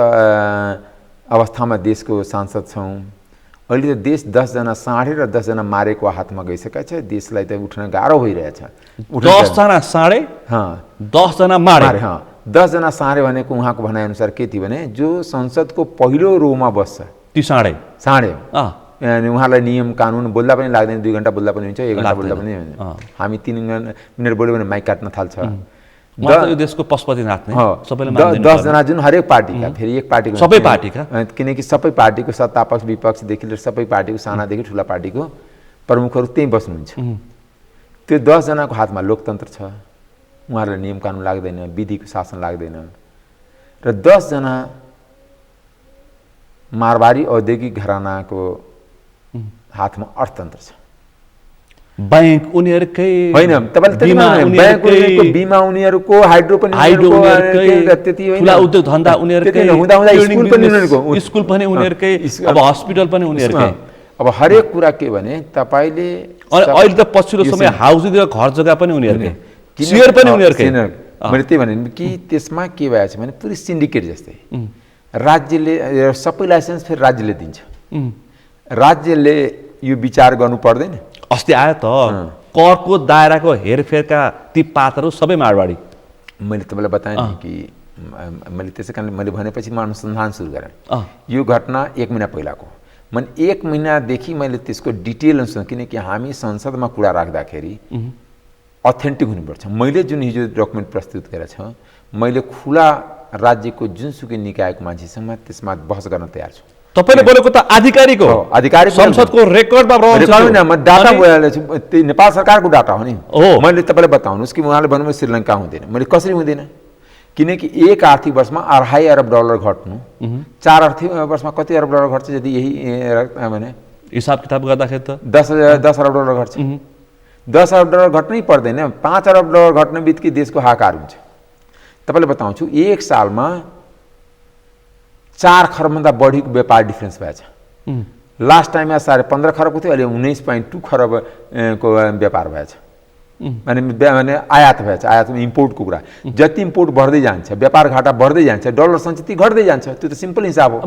अवस्थामा देशको सांसद छौँ अहिले त देश 10 जना साँढे र 10 जना मारेको हातमा गइसकेको छ। देशलाई त उठ्न गाह्रो भइरहेछ। 10 जना साँढे, 10 जना मारे। 10 जना साँढे भनेको उहाँको भनाइअनुसार के थियो भने जो संसदको पहिलो रोमा बस्छ ती साँढे अनि उहाँलाई नियम कानुन बोल्दा पनि लाग्दैन, 2 घण्टा बोल्दा पनि हुन्छ, 1 घण्टा बोल्दा पनि हुन्छ। हामी 3 मिनट बोल्यो भने माइक काट्न थाल्छ। यो देशको पशुपतिनाथ नै सबैले 10 जना जुन हरेक पार्टीका, फेरि एक पार्टीको सबै पार्टीका, किनकि सबै पार्टीको सत्तापक्ष विपक्षदेखि लिएर सबै पार्टीको सानादेखि ठुला पार्टीको प्रमुखहरू त्यहीँ बस्नुहुन्छ। त्यो 10 जनाको हातमा लोकतन्त्र छ। उहाँहरूलाई नियम कानुन लाग्दैन, विधिको शासन लाग्दैन र 10 जना मारवाडी औद्योगिक घरानाको हातमा अर्थतन्त्र छ। बैंक उनीहरुकै होइन, तपाईले बैंक उनीहरुको, बीमा उनीहरुको, हाइड्रो पनि उनीहरुको, त्यति होइन, ठुला उद्योग धन्दा उनीहरुकै, हुँदा स्कुल पनि उनीहरुको, स्कुल पनि उनीहरुकै, अब हस्पिटल पनि उनीहरुकै। अब हरेक कुरा के भने तपाईले अहिले त पछिल्लो समय हाउसिङ र घर जग्गा पनि उनीहरुकै, शेयर पनि उनीहरुकै। मैले त्यही भने कि त्यसमा के भएछ भने पुरै सिन्डिकेट जस्तै राज्यले सबै लाइसेन्स फेरि राज्यले दिन्छ। राज्यले यो विचार गर्नु पर्दैन। अस्ति आयो त करको दायराको हेरफेरका ती पातहरू सबै मारवाडी। मैले तपाईँलाई बताएँ नि कि मैले त्यसै कारणले मैले भनेपछि म अनुसन्धान सुरु गरेँ। यो घटना 1 महिना पहिलाको। मैले 1 महिनादेखि मैले त्यसको डिटेल अनुसन्धान, किनकि हामी संसदमा कुरा राख्दाखेरि अथेन्टिक हुनुपर्छ। मैले जुन हिजो डकुमेन्ट प्रस्तुत गरेको छ, मैले खुला राज्यको जुनसुकै निकायको मान्छेसँग त्यसमा बहस गर्न तयार छु। तपाईले बोलेको त आधिकारिक हो, आधिकारिक संसदको रेकर्डमा रहन्छ। म डाटा नेपाल सरकारको डाटा हो नि। मैले तपाईलाई बताउनुस् कि उहाँले भन्नुभयो श्रीलङ्का हुँदैन। मैले कसरी हुँदैन? किनकि एक आर्थिक वर्षमा $2.5 अरब घट्नु, 4 आर्थिक वर्षमा कति अरब डलर घट्छ? यदि यही भने हिसाब किताब गर्दाखेरि त 10 अरब डलर घट्छ। 10 अरब डलर घट्नै पर्दैन, 5 अरब डलर घट्न बित्तिकै देशको हाहाकार हुन्छ। तपाईलाई बताउँछु, एक सालमा 4 खरबभन्दा बढीको व्यापार डिफ्रेन्स भएछ। लास्ट टाइममा 15.5 खरबको थियो, अहिले 19.2 खरबको व्यापार भएछ। माने आयात भएछ। आयातमा इम्पोर्टको कुरा, जति इम्पोर्ट बढ्दै जान्छ, व्यापार घाटा बढ्दै जान्छ, डलर सञ्चित घट्दै जान्छ। त्यो त सिम्पल हिसाब हो।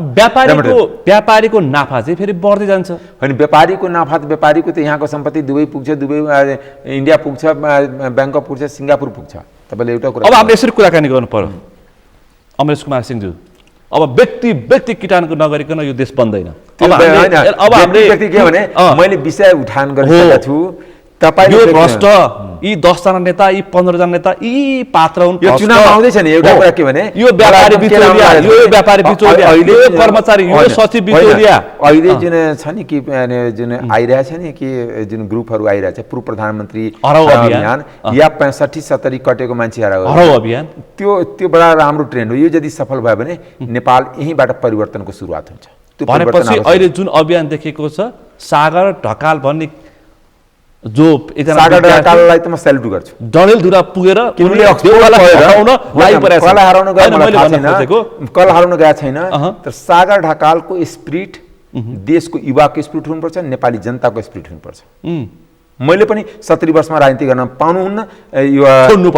व्यापारीको नाफा चाहिँ फेरि बढ्दै जान्छ। होइन, व्यापारीको नाफा त व्यापारीको त यहाँको सम्पत्ति दुबई पुग्छ, दुबई इन्डिया पुग्छ, ब्याङ्कक पुग्छ, सिङ्गापुर पुग्छ। तपाईँले एउटा कुरा, अब हामीले यसरी कुराकानी गर्नु पर्यो अमरेश कुमार सिंहज्यू। अब व्यक्ति किटानको नगरिकन यो देश बन्दैन। अब हामीले के भने मैले विषय उठान गरिरहेको छु। यो भ्रष्ट यी 10 जना नेता, यी 15 जना नेता, यी पात्र हुन्। यो चुनाव आउँदैछ नि, एउटा कुरा के भने यो व्यापारी बिचौलिया, यो व्यापारी बिचौलिया, यो कर्मचारी, यो सचिव बिचौलिया, अहिले जुन छ नि कि जुन आइरहेछ नि कि जुन ग्रुपहरू आइरहेछ, पूर्व प्रधानमन्त्री अभियान या 65-70 कटेको मान्छे हराउ अभियान, त्यो बडा राम्रो ट्रेन्ड हो। यो यदि सफल भयो भने नेपाल यहीँबाट परिवर्तनको सुरुवात हुन्छ। त्यो भनेपछि अहिले जुन अभियान देखेको छ, सागर ढकाल भन्ने जो एकजना सागर ढकाललाई त म सेल्युट गर्छु। डडेलधुरा पुगेर कल हराउन गएको छैन। तर सागर ढकालको स्पिरिट देशको युवाको स्पिरिट हुनुपर्छ, नेपाली जनताको स्पिरिट हुनुपर्छ। मैले पनि 70 वर्षमा राजनीति गर्न पाउनुहुन्न, यो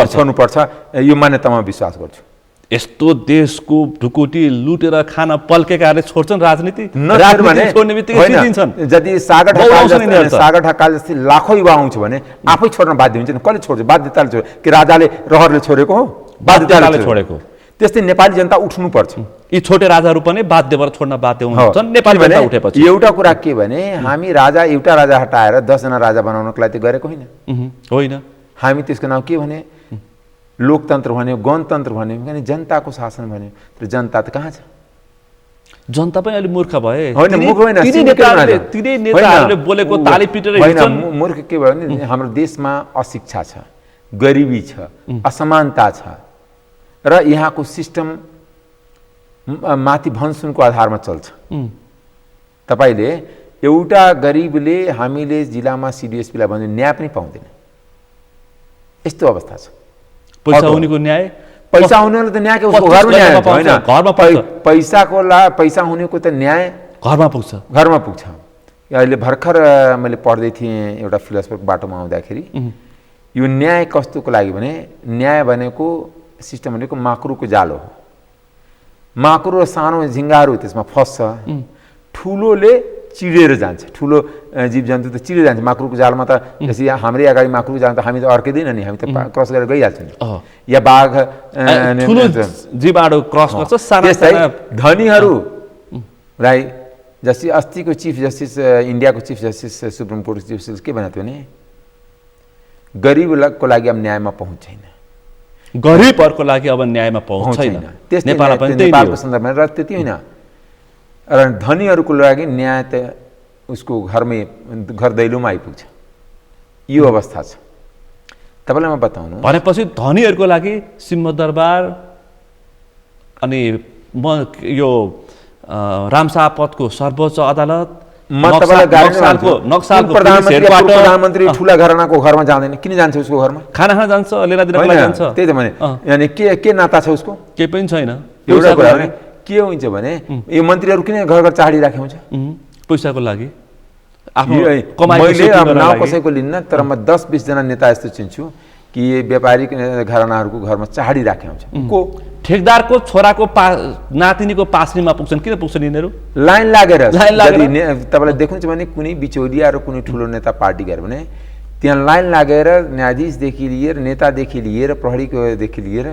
छोड्नुपर्छ, यो मान्यतामा विश्वास गर्छु। यस्तो देशको ढुकुटी लुटेर खान पल्केकाहरूले छोड्छन् राजनीति? छोड्ने बित्तिकै सिद्धिन्छन्। यदि सागर ढकाल जस्तै लाखौँ युवा आउँछ भने आफै छोड्न बाध्य हुन्छ नि। कसले छोड्छ? बाध्यताले छोड्छ कि राजाले रहरले छोडेको हो? बाध्यताले छोडेको। त्यस्तै नेपाली जनता उठ्नुपर्छ। यी छोटे राजाहरू पनि बाध्य भएर छोड्न बाध्य हुन्छन् नेपाली जनता उठेपछि। एउटा कुरा के भने हामी एउटा राजा हटाएर 10 जना राजा बनाउनको लागि गरेको होइन। हामी त्यसको नाम के भने लोकतन्त्र भन्यो, गणतन्त्र भन्यो, किन जनताको शासन भन्यो। तर जनता त कहाँ छ? जनता पनि अलि मूर्ख भए। होइन, मूर्ख होइन, तिनै नेताहरूले बोलेको ताली पिटेर हिँड्छन्। मूर्ख के भयो भने हाम्रो देशमा अशिक्षा छ, गरिबी छ, असमानता छ र यहाँको सिस्टम माथि भनसुनको आधारमा चल्छ। तपाईले एउटा गरिबले हामीले जिल्लामा सिडिएसपीलाई भन्यो न्याय पनि पाउँदैन, यस्तो अवस्था छ। पैसा हुनेको न्याय, पैसा हुनेले त न्याय उसको घरमा न्याय होइन, घरमा पैसा हुनेको त न्याय घरमा पुग्छ। अहिले भर्खर मैले पढ्दै थिएँ एउटा फिलोसफरको बाटोमा आउँदाखेरि, यो न्याय कस्तोको लागि भने न्याय भनेको सिस्टम भनेको माकुरोको जाल हो। माकुरो सानो झिङ्गाहरू त्यसमा फस्छ, ठुलोले चिडेर जान्छ, ठुलो जीवजन्तु त चिडेर जान्छ। माकुरको जालमा त जस्तै हाम्रै अगाडि माकुरको जाल त हामी त अर्किँदैन नि, हामी त क्रस गरेर गइहाल्छौँ नि। या बाघ ठुलो जीवाणु क्रस गर्छ, साना धनीहरूलाई जस्तै अस्तिको चिफ जस्टिस इन्डियाको चिफ जस्टिस सुप्रिम कोर्टको चिफ जस्टिस के भनेको थियो भने गरिबको लागि अब न्यायमा पहुँच छैन, गरिबहरूको लागि अब न्यायमा पहुँच छैन। नेपालको सन्दर्भमा र त्यति होइन, र धनीहरूको लागि न्याय त उसको घर दैलोमा आइपुग्छ, यो अवस्था छ। तपाईँलाई म बताउनु भनेपछि धनीहरूको लागि सिंहदरबार अनि यो रामशाहपथको सर्वोच्च अदालत, प्रधानमन्त्री ठुला घरानाको घरमा जाँदैन, किन जान्छ उसको घरमा? खाना खान जान्छ, लिएर दिनको लागि जान्छ। त्यही त भने यानी के नाता छ उसको? केही पनि छैन। एउटा कुरा भने के हुन्छ भने यो मन्त्रीहरू किन घर घर चाडी राखेको हुन्छ? पैसाको लागि। मैले नाउँ कसैको लिन्न, तर म 10-20 जना नेता यस्तो चिन्छु कि व्यापारिक घरानाहरूको घरमा चाडी राखेको हुन्छ। को? ठेकदारको छोराको नातिनीको पासनीमा पुग्छन्, किन पुग्छन् यिनीहरू? लाइन लागेर। तपाईँलाई देख्नुहुन्छ भने कुनै बिचौलिया र कुनै ठुलो नेता पार्टी गएर भने त्यहाँ लाइन लागेर न्यायाधीशदेखि लिएर नेतादेखि लिएर प्रहरीकोदेखि लिएर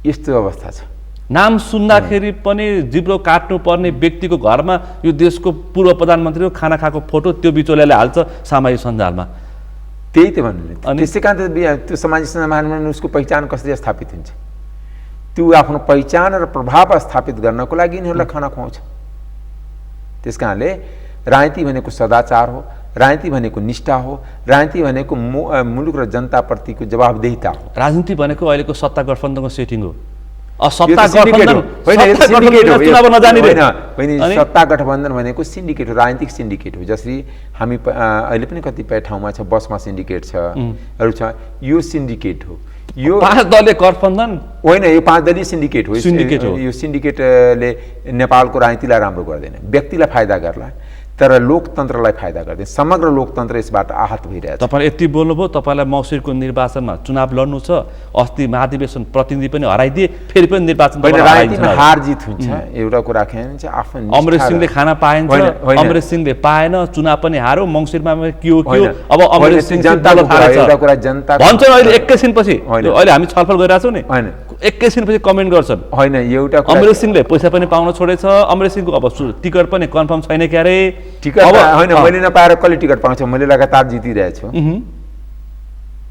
यस्तो अवस्था छ। नाम सुन्दाखेरि पनि जिब्रो काट्नु पर्ने व्यक्तिको घरमा यो देशको पूर्व प्रधानमन्त्रीको खाना खाएको फोटो त्यो बिचौलियाले हाल्छ सामाजिक सञ्जालमा। त्यही त भन्नु, त्यसै कारण त्यो सामाजिक सञ्जालमा उसको पहिचान कसरी स्थापित हुन्छ? त्यो आफ्नो पहिचान र प्रभाव स्थापित गर्नको लागि यिनीहरूलाई खाना खुवाउँछ। त्यस कारणले राजनीति भनेको सदाचार हो, राजनीति भनेको निष्ठा हो, राजनीति भनेको मुलुक र जनताप्रतिको जवाबदेहिता हो। राजनीति भनेको अहिलेको सत्ता गठबन्धनको सेटिङ हो। सत्ता गठबन्धन भनेको सिन्डिकेट हो, राजनीतिक सिन्डिकेट हो। जसरी हामी अहिले पनि कतिपय ठाउँमा छ, बसमा सिन्डिकेट छ, अरू छ, यो सिन्डिकेट हो। यो 5 दलीय गठबन्धन होइन, यो 5 दलीय सिन्डिकेट हो। यो सिन्डिकेटले नेपालको राजनीतिलाई राम्रो गर्दैन, व्यक्तिलाई फाइदा गर्ला, तर लोकतन्त्रलाई फाइदा गर्दैन। समग्र लोकतन्त्र यसबाट आहत भइरहेछ। तपाईँले यति बोल्नुभयो, तपाईँलाई मङ्सिरको निर्वाचनमा चुनाव लड्नु छ, अस्ति महाधिवेशन प्रतिनिधि पनि हराइदिए, फेरि पनि निर्वाचन राजनीतिमा हार जित हुन्छ। एउटा कुरा के आफ्नो अमरेश सिंहले खाना पाएन, अमरेश सिंहले पाएन, चुनाव पनि हार्यो, मङ्सिरमा के हो अब अमरेश सिंह एउटा कुरा जनता भन्छन् अहिले एकैछिनपछि, अहिले हामी छलफल गरिरहेछौँ नि, एकैछिनपछि कमेन्ट गर्छन् होइन एउटा अमरेश सिंहले पैसा पनि पाउन छोडेछ, अमरेश सिंहको अब टिकट पनि कन्फर्म छैन क्यारे। टिकट होइन, मैले नपाएर कसले टिकट पाउँछ? मैले लगातार जितिरहेछु,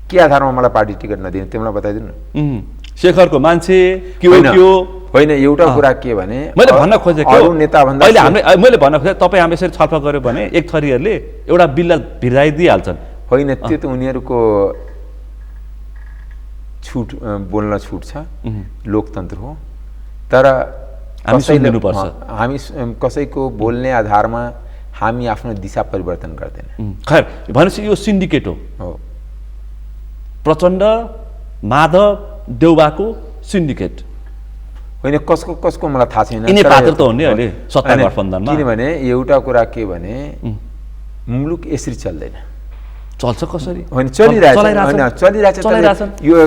के आधारमा मलाई पार्टी टिकट नदिने तिमीलाई बताइदिनु न। शेखरको मान्छे के होइन, एउटा कुरा के भने मैले भन्न खोजेको नेता भन्दा अहिले मैले भन्न खोजेँ तपाईँ हामी यसरी छलफल गऱ्यो भने एक थरीहरूले एउटा बिललाई भिराइदिइहाल्छन्। होइन, त्यो त उनीहरूको छुट, बोल्न छुट छ, लोकतन्त्र हो। तर हामी कसैको बोल्ने आधारमा हामी आफ्नो दिशा परिवर्तन गर्दैन। खैर भनेपछि यो सिन्डिकेट हो, प्रचण्ड माधव देउबाको सिन्डिकेट होइन। कसको मलाई थाहा छैन, यिनै पात्र त हो नि अहिले सत्ता गठबन्धनमा। किनभने एउटा कुरा के भने मुलुक यसरी चल्दैन। चल्छ कसरी? होइन, चलिरहेछ, यो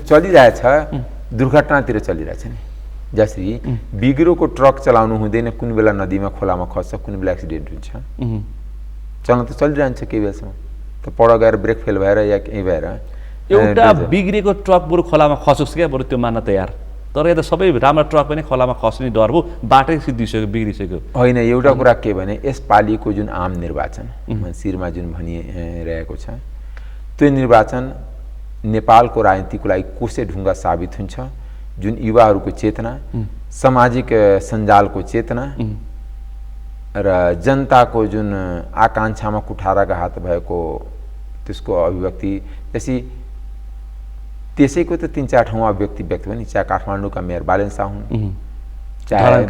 चलिरहेछ, दुर्घटनातिर चलिरहेछ नि। जसरी बिग्रोको ट्रक चलाउनु हुँदैन, कुन बेला नदीमा खोलामा खस्छ, कुन बेला एक्सिडेन्ट हुन्छ, चल्न त चलिरहन्छ केही बेलासम्म, त पढ गएर ब्रेक फेल भएर या केही भएर एउटा बिग्रेको ट्रक बरु खोलामा खसोस् क्या, बरु त्यो मान्न तयार। तर यता सबै राम्रो ट्रक पनि खोलामा खस्ने डर भयो, बाटै सिद्धिसक्यो, बिग्रिसक्यो। होइन, एउटा कुरा के भने यसपालिको जुन आम निर्वाचन मङ्सिरमा जुन भनिरहेको छ, त्यो निर्वाचन नेपालको राजनीतिको लागि कोसे ढुङ्गा साबित हुन्छ। जुन युवाहरूको चेतना, सामाजिक सञ्जालको चेतना र जनताको जुन आकाङ्क्षामा कुठाराघात भएको त्यसको अभिव्यक्ति, त्यसैको त 3-4 ठाउँमा अभिव्यक्ति व्यक्त पनि, चाहे काठमाडौँका मेयर बालेन शाह हुन्, चाहे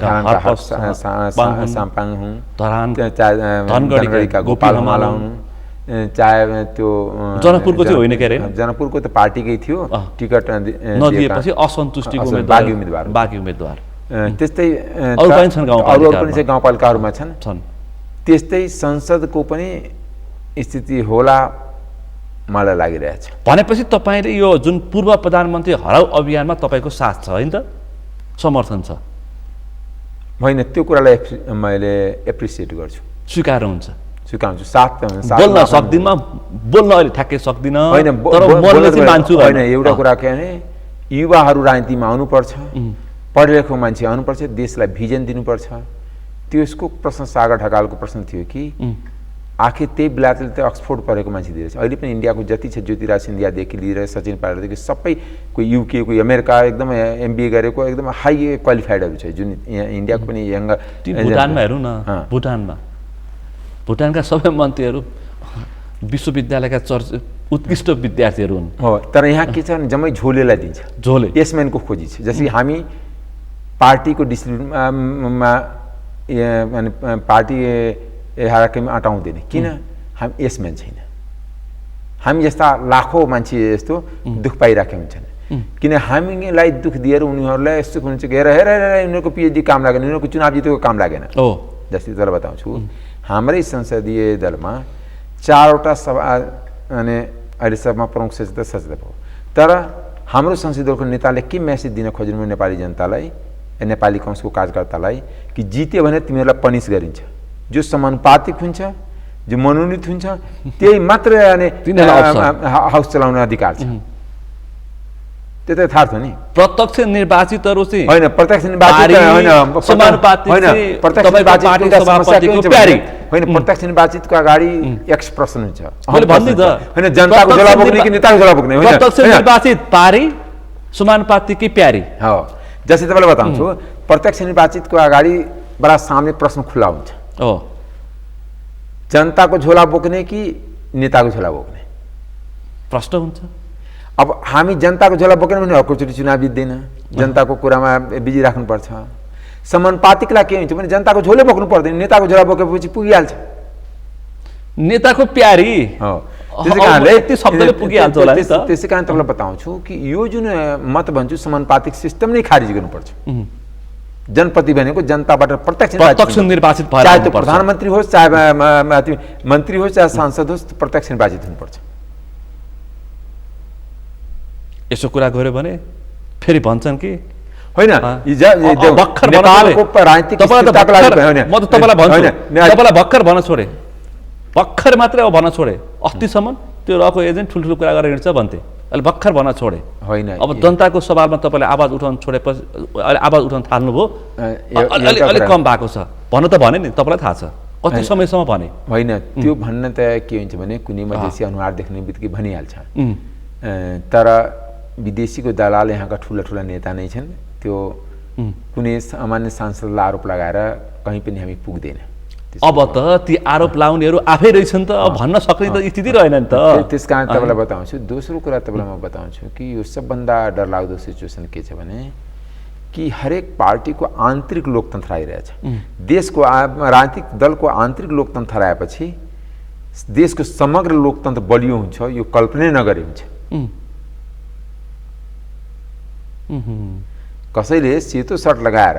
साम्पाङ हुन्, चाहे धनगढीका गोपाल हमाला हुन्, चाहे त्यो जनकपुरको चाहिँ होइन के अरे, जनकपुरको त पार्टीकै थियो, टिकट नदिएपछि असन्तुष्टिको बाँकी उम्मेदवार। त्यस्तै अरू पनि छन्, गाउँपालिकाहरूमा छन्। त्यस्तै संसदको पनि स्थिति होला मलाई लागिरहेछ। भनेपछि तपाईँले यो जुन पूर्व प्रधानमन्त्री हराउ अभियानमा तपाईँको साथ छ होइन त, समर्थन छ? होइन, त्यो कुरालाई मैले एप्रिसिएट गर्छु, स्वीकार्नुहुन्छ? स्वीकार्छु। साथ बोल्न सक्दिनँ, बोल्न अहिले ठ्याक्कै सक्दिनँ, होइन, तर बोल्न चाहिँ मान्छु होइन। एउटा कुरा के भने युवाहरू राजनीतिमा आउनुपर्छ, पढे लेखेको मान्छे आउनुपर्छ, देशलाई भिजन दिनुपर्छ। त्यसको प्रश्न सागर ढकालको प्रश्न थियो कि आखिर त्यही बेलायतले त अक्सफोर्ड पढेको मान्छे दिएर छ। अहिले पनि इन्डियाको जति छ, ज्योतिराज सिन्धियादेखि लिएर सचिन पायलटदेखि सबै कोही युके, कोही अमेरिका एकदम MBA गरेको एकदम हाई क्वालिफाइडहरू छ, जुन यहाँ इन्डियाको पनि यङ। भुटानमा हेरौँ न, भुटानका सबै मन्त्रीहरू विश्वविद्यालयका उत्कृष्ट विद्यार्थीहरू हुन्। हो, तर यहाँ के छ भने जम्मै झोलेलाई दिन्छ, झोले यसम्यानको खोजी छ। जस्तै हामी पार्टीको डिसिप्लिनमा पार्टी हाराकीमा अटाउँदैन, किन? हामी यसम्यान छैन। हामी जस्ता लाखौँ मान्छे यस्तो दुःख पाइरहेका हुन्छन्, किन हामीलाई दुःख दिएर उनीहरूलाई यस्तो हुन्छ कि हेर उनीहरूको PhD काम लागेन, उनीहरूको चुनाव जितेको काम लागेन। जस्तै तर बताउँछु, हाम्रै संसदीय दलमा 4वटा सभा अनि अहिलेसम्म प्रमुख सचेतक भयो, तर हाम्रो संसदीय दलको नेताले के मेसेज दिन खोज्नु नेपाली जनतालाई, नेपाली काङ्ग्रेसको कार्यकर्तालाई कि जित्यो भने तिमीहरूलाई पनिस गरिन्छ, जो समानुपातिक हुन्छ, जो मनोनित हुन्छ, त्यही मात्र हाउस चलाउने अधिकार छ। त्यो त थाहा छ नि। प्रत्यक्ष निर्वाचितहरू चाहिँ होइन, प्रत्यक्ष निर्वाचित होइन, प्रत्यक्ष निर्वाचितको अगाडि एक्सप्रेसन हुन्छ। होइन, जनताको झोला बोक्ने कि नेताको झोला बोक्ने? प्रत्यक्ष निर्वाचित पारी, समानुपातिकै प्यारी। हो, जस्तै तपाईँलाई बताउँछु, प्रत्यक्ष निर्वाचितको अगाडि बडा सामने प्रश्न खुला हुन्छ, जनताको झोला बोक्ने कि नेताको झोला बोक्ने? प्रश्न हुन्छ। अब हामी जनताको झोला बोकेन भने अर्कोचोटि चुनाव जित्दैन, जनताको कुरामा बिजी राख्नुपर्छ। समानुपातिकलाई के हुन्छ भने जनताको झोले बोक्नु पर्दैन, नेताको झोला बोकेपछि पुगिहाल्छ। नेताको प्यारी त्यसै कारण तपाईँलाई बताउँछु कि यो जुन मत भन्छु समानुपातिक सिस्टम नै खारिज गर्नुपर्छ। जनप्रति भनेको जनताबाट प्रत्यक्ष निर्वाचित, चाहे त्यो प्रधानमन्त्री होस्, चाहे मन्त्री होस्, चाहे सांसद होस्, प्रत्यक्ष निर्वाचित हुनुपर्छ। यसो कुरा गऱ्यो भने फेरि भन्छन् कि होइन, तपाईँलाई भर्खर भन्न छोडे, भर्खर मात्रै अब भन्न छोडे। अस्तिसम्म त्यो रहेको एजेन्ट ठुल्ठुलो कुरा गरेर हिँड्छ भन्थे, अहिले भर्खर भन्न छोडे। होइन, अब जनताको सवालमा तपाईँले आवाज उठाउन छोडेपछि अहिले आवाज उठाउन थाल्नुभयो, अलिक कम भएको छ। भन्न त भने नि, तपाईँलाई थाहा छ कति समयसम्म भने। होइन, त्यो भन्न त के हुन्छ भने कुनै मधेसी अनुहार देख्ने बित्तिकै भनिहाल्छ, तर विदेशीको दलाल यहाँका ठुला नेता नै छन्। त्यो कुनै सामान्य सांसदलाई आरोप लगाएर कहीँ पनि हामी पुग्दैन। अब त ती आरोप लाउनेहरू आफै रहेछन् त, अब भन्न सक्ने त स्थिति रहेन नि त। त्यस कारण तपाईँलाई बताउँछु, दोस्रो कुरा तपाईँलाई म बताउँछु कि यो सबभन्दा डरलाग्दो सिचुएसन के छ भने कि हरेक पार्टीको आन्तरिक लोकतन्त्र आइरहेछ। देशको राजनीतिक दलको आन्तरिक लोकतन्त्र आएपछि देशको समग्र लोकतन्त्र बलियो हुन्छ, यो कल्पनै नगरे हुन्छ। कसैले सेतो सर्ट लगाएर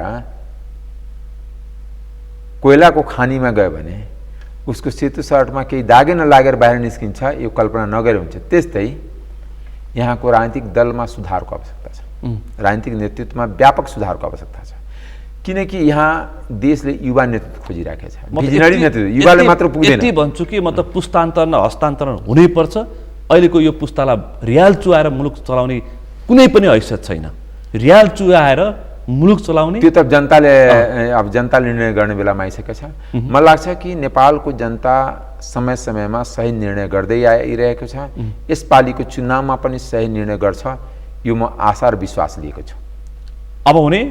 कोइलाको खानीमा गयो भने उसको सेतो सर्टमा केही दागे नलागेर बाहिर निस्किन्छ, यो कल्पना नगरे हुन्छ। त्यस्तै यहाँको राजनीतिक दलमा सुधारको आवश्यकता छ, राजनीतिक नेतृत्वमा व्यापक सुधारको आवश्यकता छ, किनकि यहाँ देशले युवा नेतृत्व खोजिराखेको छ। भिजनरी नेतृत्व युवाले मात्र पुग्दैन। यति भन्छु कि मतलब पुस्तान्तरण हस्तान्तरण हुनैपर्छ। अहिलेको यो पुस्तालाई रियाल चुहाएर मुलुक चलाउने कुनै पनि हैसियत छैन। रियाल चुहाएर मुलुक चलाउने त्यो त जनताले अब जनताले निर्णय गर्ने बेलामा आइसकेको छ। मलाई लाग्छ कि नेपालको जनता समय समयमा सही निर्णय गर्दै आइरहेको छ। यसपालिको चुनावमा पनि सही निर्णय गर्छ, यो म आशा र विश्वास लिएको छु। अब हुने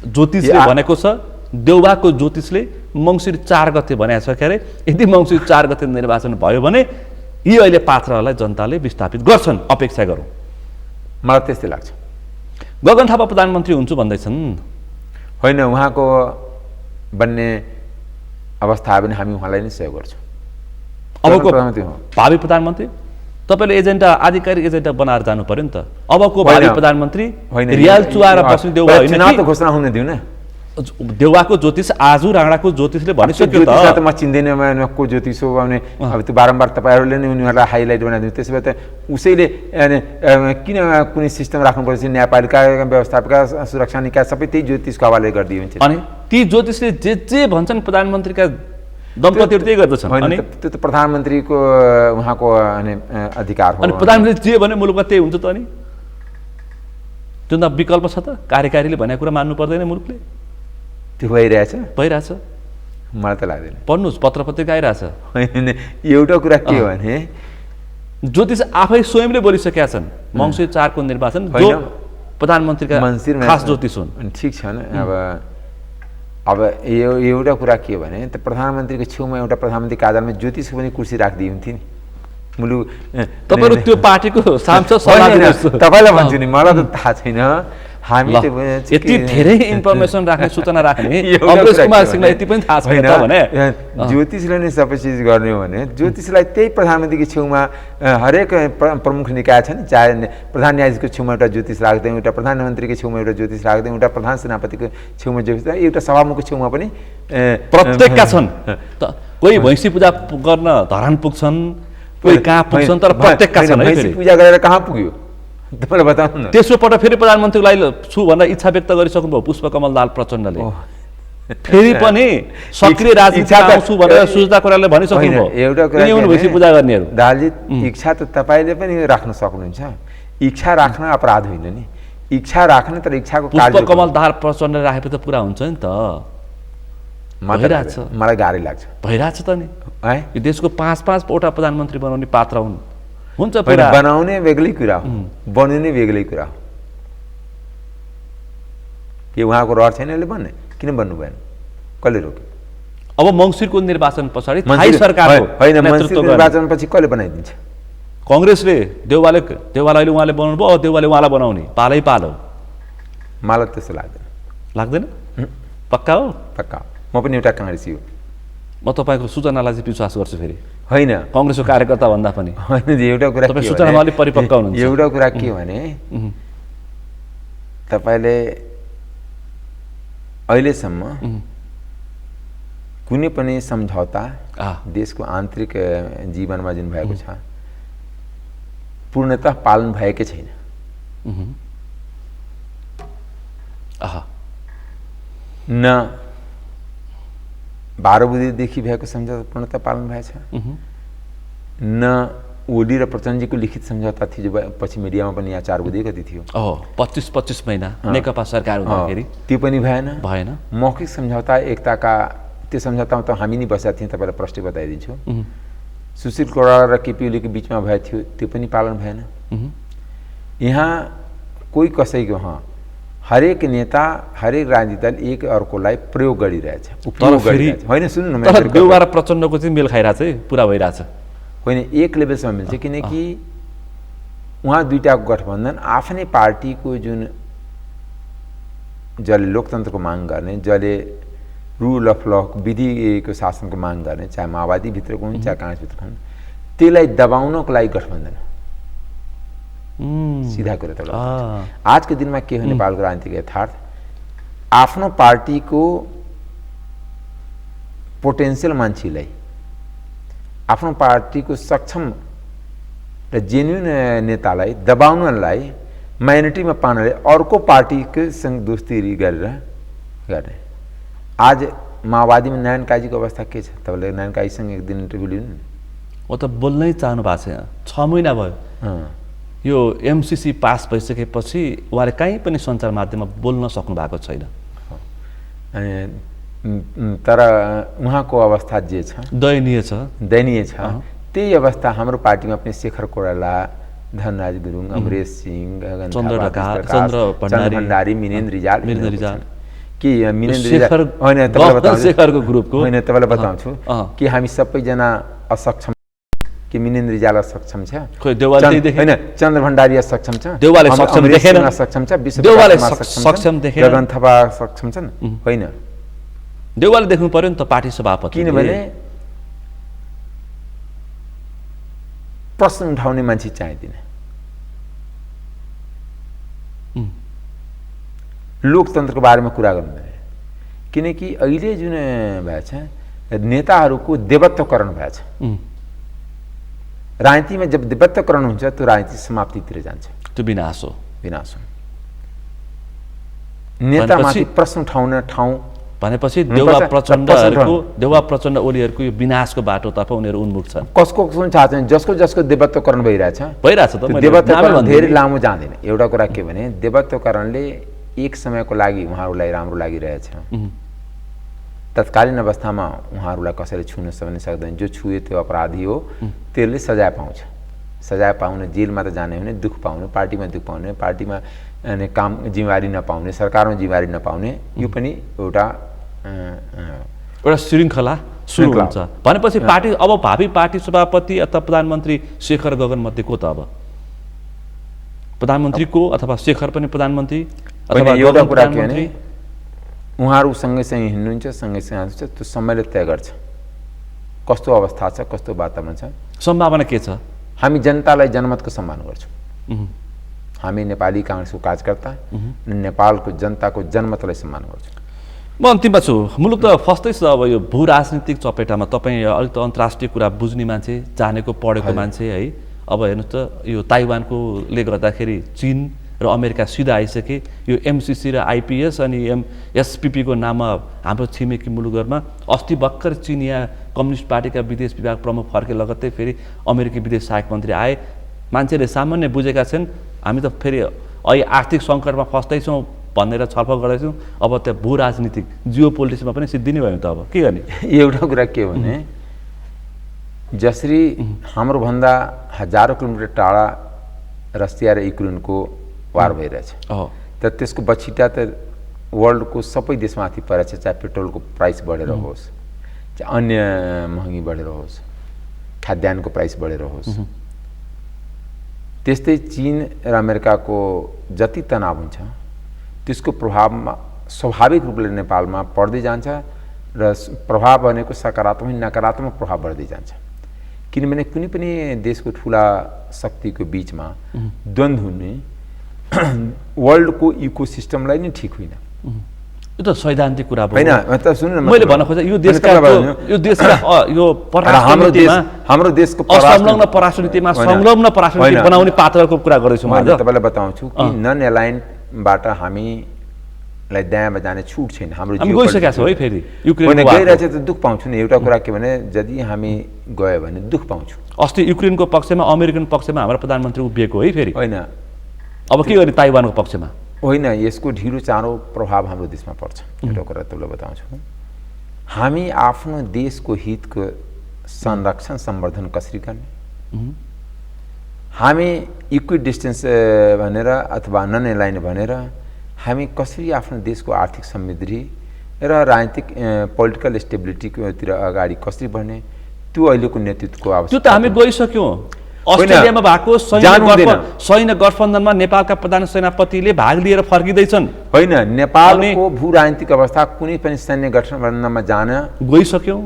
ज्योतिषले भनेको छ, देउबाको ज्योतिषले मङ्सिर 4 गते भनेको छ। के अरे यदि मङ्सिर 4 गते निर्वाचन भयो भने यी अहिले पात्रहरूलाई जनताले विस्थापित गर्छन्, अपेक्षा गरौँ। मलाई त्यस्तै लाग्छ। गगन थापा प्रधानमन्त्री हुन्छु भन्दैछन्। होइन, उहाँको बन्ने अवस्था आयो भने हामी उहाँलाई नै सहयोग गर्छौँ। अबको भावी प्रधानमन्त्री तपाईँले एजेन्डा, आधिकारिक एजेन्डा बनाएर जानु पर्यो नि त। अबको भावी प्रधानमन्त्री रियाल चुहाएर बस्ने देउबा होइन, चुनाव त घोषणा हुन दिउँ न। देउवाको ज्योतिष आज राणाको ज्योतिषले भनिसक्यो ज्योतिषलाई त त म चिन्दैन को ज्योतिष हो भने अब त्यो बारम्बार तपाईँहरूले नै उनीहरूलाई हाइलाइट बनाइदिनु त्यसो भए त उसैले किन कुनै सिस्टम राख्नुपर्छ न्यायपालिका व्यवस्थापिका सुरक्षा निकाय सबै त्यही ज्योतिषको हवाले गरिदियो हुन्छ अनि ती ज्योतिषले जे भन्छन् प्रधानमन्त्रीका दम्पतिहरू त्यही गर्दछन् अनि त्यो त प्रधानमन्त्रीको उहाँको अधिकार हो अनि प्रधानमन्त्री जे भने मुलुकमा त्यही हुन्छ त अनि त्यो त विकल्प छ त कार्यकारीले भनेको कुरा मान्नु पर्दैन मुलुकले त्यो भइरहेछ मलाई त लाग्दैन पढ्नुहोस् पत्र पत्रिका आइरहेछ होइन एउटा कुरा के हो भने ज्योतिष आफै स्वयंले बोलिसकेका छन् मङ्सिर 4 को निर्वाचन जो प्रधानमन्त्रीका खास ज्योतिष हुन् ठिक छ नि अब एउटा कुरा के हो भने त प्रधानमन्त्रीको छेउमा एउटा प्रधानमन्त्री कार्यालयमा ज्योतिषको पनि कुर्सी राखिदिए हुन्थ्यो नि मुलुक तपाईँहरू त्यो पार्टीको सांसद सल्लाह दिनुहोस् तपाईँलाई भन्छु नि मलाई त थाहा छैन हामी यति धेरै इन्फर्मेसन राख्ने सूचना राख्ने अमरेश कुमार सिंहलाई यति पनि थाहा छैन भने ज्योतिषले नै सबै चिज गर्ने हो भने ज्योतिषलाई त्यही प्रधानमन्त्रीको छेउमा हरेक प्रमुख निकाय छ नि चाहे प्रधान न्यायाधीशको छेउमा एउटा ज्योतिष राख्दैँ एउटा प्रधानमन्त्रीको छेउमा एउटा ज्योतिष राख्दैँ एउटा प्रधान सेनापतिको छेउमा ज्योतिष एउटा सभामुखको छेउमा पनि प्रत्येकका छन् कोही भैँसी पूजा गर्न धरान पुग्छन् कोही कहाँ पुग्छन् तर प्रत्येकका छन् भैँसी पूजा गरेर कहाँ पुग्यो तपाईँलाई बताउनु न तेस्रो पटक फेरि प्रधानमन्त्रीको लागि छु भनेर इच्छा व्यक्त गरिसक्नुभयो पुष्पकमल दाहाल प्रचण्डले फेरि पनि सक्रिय राजनीति आउँछु भनेर सुजता कोइरालाले भनिसक्नुभयो एउटा कुरा भैँसी पूजा गर्नेहरू दाहालजी इच्छा त तपाईँले पनि राख्न सक्नुहुन्छ इच्छा राख्न अपराध होइन नि इच्छा राख्न तर इच्छाको पुष्पकमल दाहाल प्रचण्डले राखेपछि त पुरा हुन्छ नि त भइरहेछ मलाई गाह्रै लाग्छ भइरहेछ त नि यो देशको 5-5 वटा प्रधानमन्त्री बनाउने पात्र हुन् हुन्छ बनाउने बेग्लै कुरा हो बनिने बेग्लै कुरा हो के उहाँको रहर छैन यसले बन्ने किन बन्नु भएन कसले रोक्यो अब मङ्सिरको निर्वाचन पछाडि थाई सरकारको होइन मङ्सिर निर्वाचनपछि कसले बनाइदिन्छ कङ्ग्रेसले देउवाले अहिले उहाँले बनाउनु भयो देउवाले उहाँलाई बनाउने पालै पालो मलाई त्यस्तो लाग्दैन पक्का हो पक्का म पनि एउटा काङ्ग्रेसी हो म तपाईँको सूचनालाई चाहिँ विश्वास गर्छु फेरि होइन कङ्ग्रेसको कार्यकर्ता भन्दा पनि होइन एउटा कुरा तपाईँ सूचनामा अलिक परिपक्व हुनुहुन्छ एउटा कुरा के भने तपाईँले अहिलेसम्म कुनै पनि सम्झौता देशको आन्तरिक जीवनमा जुन भएको छ पूर्णतः पालन भएकै छैन न 12 बुधेदेखि भएको सम्झौता पूर्णतः पालन भएछ न ओली र प्रचण्डजीको लिखित सम्झौता थियो जो पछि मिडियामा पनि यहाँ 4 बुधे कति थियो 25 महिना नेकपा सरकार हुँदाखेरि त्यो पनि भएन मौखिक सम्झौता एकताका त्यो सम्झौतामा त हामी नै बसेका थियौँ तपाईँलाई प्रष्टै बताइदिन्छु सुशील कोइराला र केपी ओलीको बिचमा भएको थियो त्यो पनि पालन भएन यहाँ कोही कसैको हरेक नेता हरेक राजनीतिक दल एक अर्कोलाई प्रयोग गरिरहेछ होइन सुन्नु न देउवा र प्रचण्डको चाहिँ मेल खाइरहेछ है पुरा भइरहेछ होइन एक लेभलसम्म मिल्छ किनकि उहाँ दुईटाको गठबन्धन आफ्नै पार्टीको जुन जसले लोकतन्त्रको माग गर्ने जसले रुल अफ ल विधिको शासनको माग गर्ने चाहे माओवादीभित्रको हुन् चाहे काङ्ग्रेसभित्रको हुन् त्यसलाई दबाउनको लागि गठबन्धन सीधा कुरा त आजको दिनमा के हो नेपालको राजनीतिक यथार्थ आफ्नो पार्टीको पोटेन्सियल मान्छेलाई आफ्नो पार्टीको सक्षम र जेन्युन नेतालाई दबाउनलाई माइनोरिटीमा पार्नलाई अर्को पार्टीको सँग दोस्ती गरेर गर्ने आज माओवादीमा नारायण काजीको अवस्था के छ तपाईँले नारायण काजीसँग एक दिन इन्टरभ्यू लिनु ओ त बोल्नै चाहनु भएको छैन 6 महिना भयो यो एमसीसी पास भइसकेपछि उहाँले कहीँ पनि सञ्चार माध्यममा बोल्न सक्नु भएको छैन तर उहाँको अवस्था जे छ दयनीय छ त्यही अवस्था हाम्रो पार्टीमा पनि शेखर कोइराला धनराज गुरुङ अमरेश सिंह चन्द्र भण्डारी मिनेन्द्र रिजाल कि मिनेन्द्र शेखरको ग्रुपको होइन तपाईँलाई बताउँछु कि हामी सबैजना असक्षम कि मिनेन्द्र रिजाल असक्षम छ होइन चन्द्र भण्डारी असक्षम छ असक्षम छ गगन थापा सक्षम छन् होइन देउवाले देख्नु पर्यो नि त पार्टी सभापति किनभने प्रश्न उठाउने मान्छे चाहिँदैन लोकतन्त्रको बारेमा कुरा गर्नु किनकि अहिले जुन भएछ नेताहरूको देवत्वकरण भएछ। राजनीतिमा जब देवत्वकरण हुन्छ त्यो राजनीति समाप्तितिर जान्छ, त्यो विनाश हो। नेतामाथि प्रश्न उठाउन ठाउँ भनेपछि देउवा प्रचण्ड ओलीहरूको यो विनाशको बाटोतर्फ उनीहरू उन्मुख छन्। कसको थाहा छैन, जसको देवत्वकरण भइरहेछ त देवत्वकरण धेरै लामो जाँदैन। एउटा कुरा के भने देवत्वकरणले एक समयको लागि उहाँहरूलाई राम्रो लागिरहेछ, तत्कालीन अवस्थामा उहाँहरूलाई कसैले छुन सक्दैन। जो छुए त्यो अपराधी हो, त्यसले सजाय पाउँछ। सजाय पाउन जेलमा त जाने भने दुःख पाउने, पार्टीमा दुःख पाउने, पार्टीमा काम जिम्मेवारी नपाउने, सरकारमा जिम्मेवारी नपाउने, यो पनि एउटा श्रृङ्खला सुरु हुन्छ। भनेपछि पार्टी अब भावी पार्टी सभापति अथवा प्रधानमन्त्री शेखर गगन मध्ये को त अब प्रधानमन्त्री को, अथवा शेखर पनि प्रधानमन्त्री अथवा एउटा कुरा के भने उहाँहरू सँगैसँगै हिँड्नुहुन्छ, सँगैसँगै आउँछ, त्यो समयले तय गर्छ कस्तो अवस्था छ, कस्तो वातावरण छ। सम्भावना के छ? हामी जनतालाई जनमतको सम्मान गर्छौँ। हामी नेपाली काङ्ग्रेसको कार्यकर्ता नेपालको जनताको जनमतलाई सम्मान गर्छौँ। म अन्तिममा छु। मुलुक त फस्दैछ अब यो भू राजनीतिक चपेटामा। तपाईँ अलिक त अन्तर्राष्ट्रिय कुरा बुझ्ने मान्छे, जानेको पढेको मान्छे है। अब हेर्नुहोस् त यो ताइवानकोले गर्दाखेरि चीन र अमेरिका सिधा आइसके। यो एमसिसी र आइपिएस अनि एसपिपीको नाममा हाम्रो छिमेकी मुलुकहरूमा अस्ति भर्खर चिनिया कम्युनिस्ट पार्टीका विदेश विभाग प्रमुख फर्के लगत्तै फेरि अमेरिकी विदेश सहायक मन्त्री आए। मान्छेले सामान्य बुझेका छन् हामी त फेरि अहिले आर्थिक सङ्कटमा फस्दैछौँ भनेर छलफल गर्दैछौँ। अब त्यो भू राजनीतिक जियो पोलिटिक्समा पनि सिद्धि नै भयो त अब के गर्ने? एउटा कुरा के भने जसरी हाम्रो भन्दा हजारौँ किलोमिटर टाढा रसिया र युक्रेनको वार भइरहेछ, त त्यसको बछिटा त वर्ल्डको सबै देशमाथि परेछ। चाहे पेट्रोलको प्राइस बढेर होस्, चाहे अन्य महँगी बढेर होस्, खाद्यान्नको प्राइस बढेर होस्। त्यस्तै चीन र अमेरिकाको जति तनाव हुन्छ त्यसको प्रभावमा स्वाभाविक रूपले नेपालमा पर्दै जान्छ र प्रभाव भनेको सकारात्मक नकारात्मक प्रभाव बढ्दै जान्छ। किनभने कुनै पनि देशको ठुला शक्तिको बिचमा द्वन्द्व हुने वर्ल्डको इकोसिस्टमलाई नै ठिक होइन। यो त सैद्धान्तिक कुरा होइन। त सुन्नु न, मैले भन्न खोजेँ यो देशका यो हाम्रो देशको असंलग्न परराष्ट्रनीतिमा संलग्न परराष्ट्रनीति बनाउने पात्रको कुरा गर्दैछु म। तपाईँलाई बताउँछु कि नन एलाइनबाट हामीलाई दायाँमा जाने छुट छैन। हाम्रो गइसकेका छौँ है फेरि युक्रेन गइरहेछ त दुःख पाउँछु नि। एउटा कुरा के भने यदि हामी गयो भने दुःख पाउँछु। अस्ति युक्रेनको पक्षमा अमेरिकन पक्षमा हाम्रो प्रधानमन्त्री उभिएको है फेरि। होइन, अब के गर्ने ताइवानको पक्षमा? होइन, यसको ढिलो चाँडो प्रभाव हाम्रो देशमा पर्छ। एउटा कुरा तपाईँलाई बताउँछु, हामी आफ्नो देशको हितको संरक्षण सम्वर्धन कसरी गर्ने? हामी इक्वि डिस्टेन्स भनेर अथवा नन एलाइन भनेर हामी कसरी आफ्नो देशको आर्थिक समृद्धि र राजनीतिक पोलिटिकल स्टेबिलिटीतिर अगाडि कसरी बढ्ने, त्यो अहिलेको नेतृत्वको आवश्यकता। त्यो त हामी गइसक्यौँ। अस्ट्रेलियामा भएको सैन्य गठबन्धनमा नेपालका प्रधान सेनापतिले भाग लिएर फर्किँदैछन्। होइन, नेपालको भू राजनीतिक अवस्था कुनै पनि सैन्य गठबन्धनमा जान गइसक्यौँ।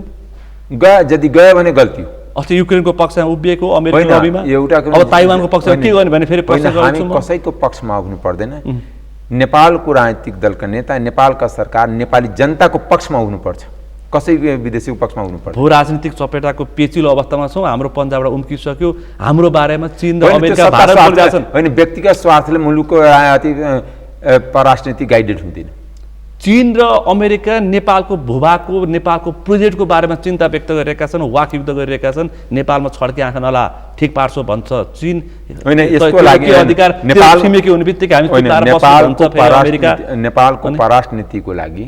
यदि गयो भने गल्ती हो। अस्ति युक्रेनको पक्षमा उभिएको अमेरिका अब ताइवानको पक्षमा के गर्ने भने फेरि हामी कसैको पक्षमा उभिनु पर्दैन। नेपालको राजनीतिक दलका नेता, नेपालका सरकार, नेपाली जनताको पक्षमा उभिनुपर्छ, कसै विदेशीको पक्षमा हुनुपर्छ। भू राजनीतिक चपेटाको पेचिलो अवस्थामा छौँ। हाम्रो पन्जाबबाट उम्किसक्यो। हाम्रो बारेमा चीन र अमेरिका भारत बोलिरहेछन्। होइन, व्यक्तिगत स्वार्थले मुलुकको परराष्ट्र नीति गाइडेड हुँदैन। चीन र अमेरिका नेपालको भूभागको नेपालको प्रोजेक्टको बारेमा चिन्ता व्यक्त गरिरहेका छन्, वाक युद्ध गरिरहेका छन्। नेपालमा छड्के आँखा नला ठिक पार्छौ भन्छ चीन। होइन, यसको लागि अधिकार नेपाल छिमेकी हुने बित्तिकै हामी नेपालको परराष्ट्र नीतिको लागि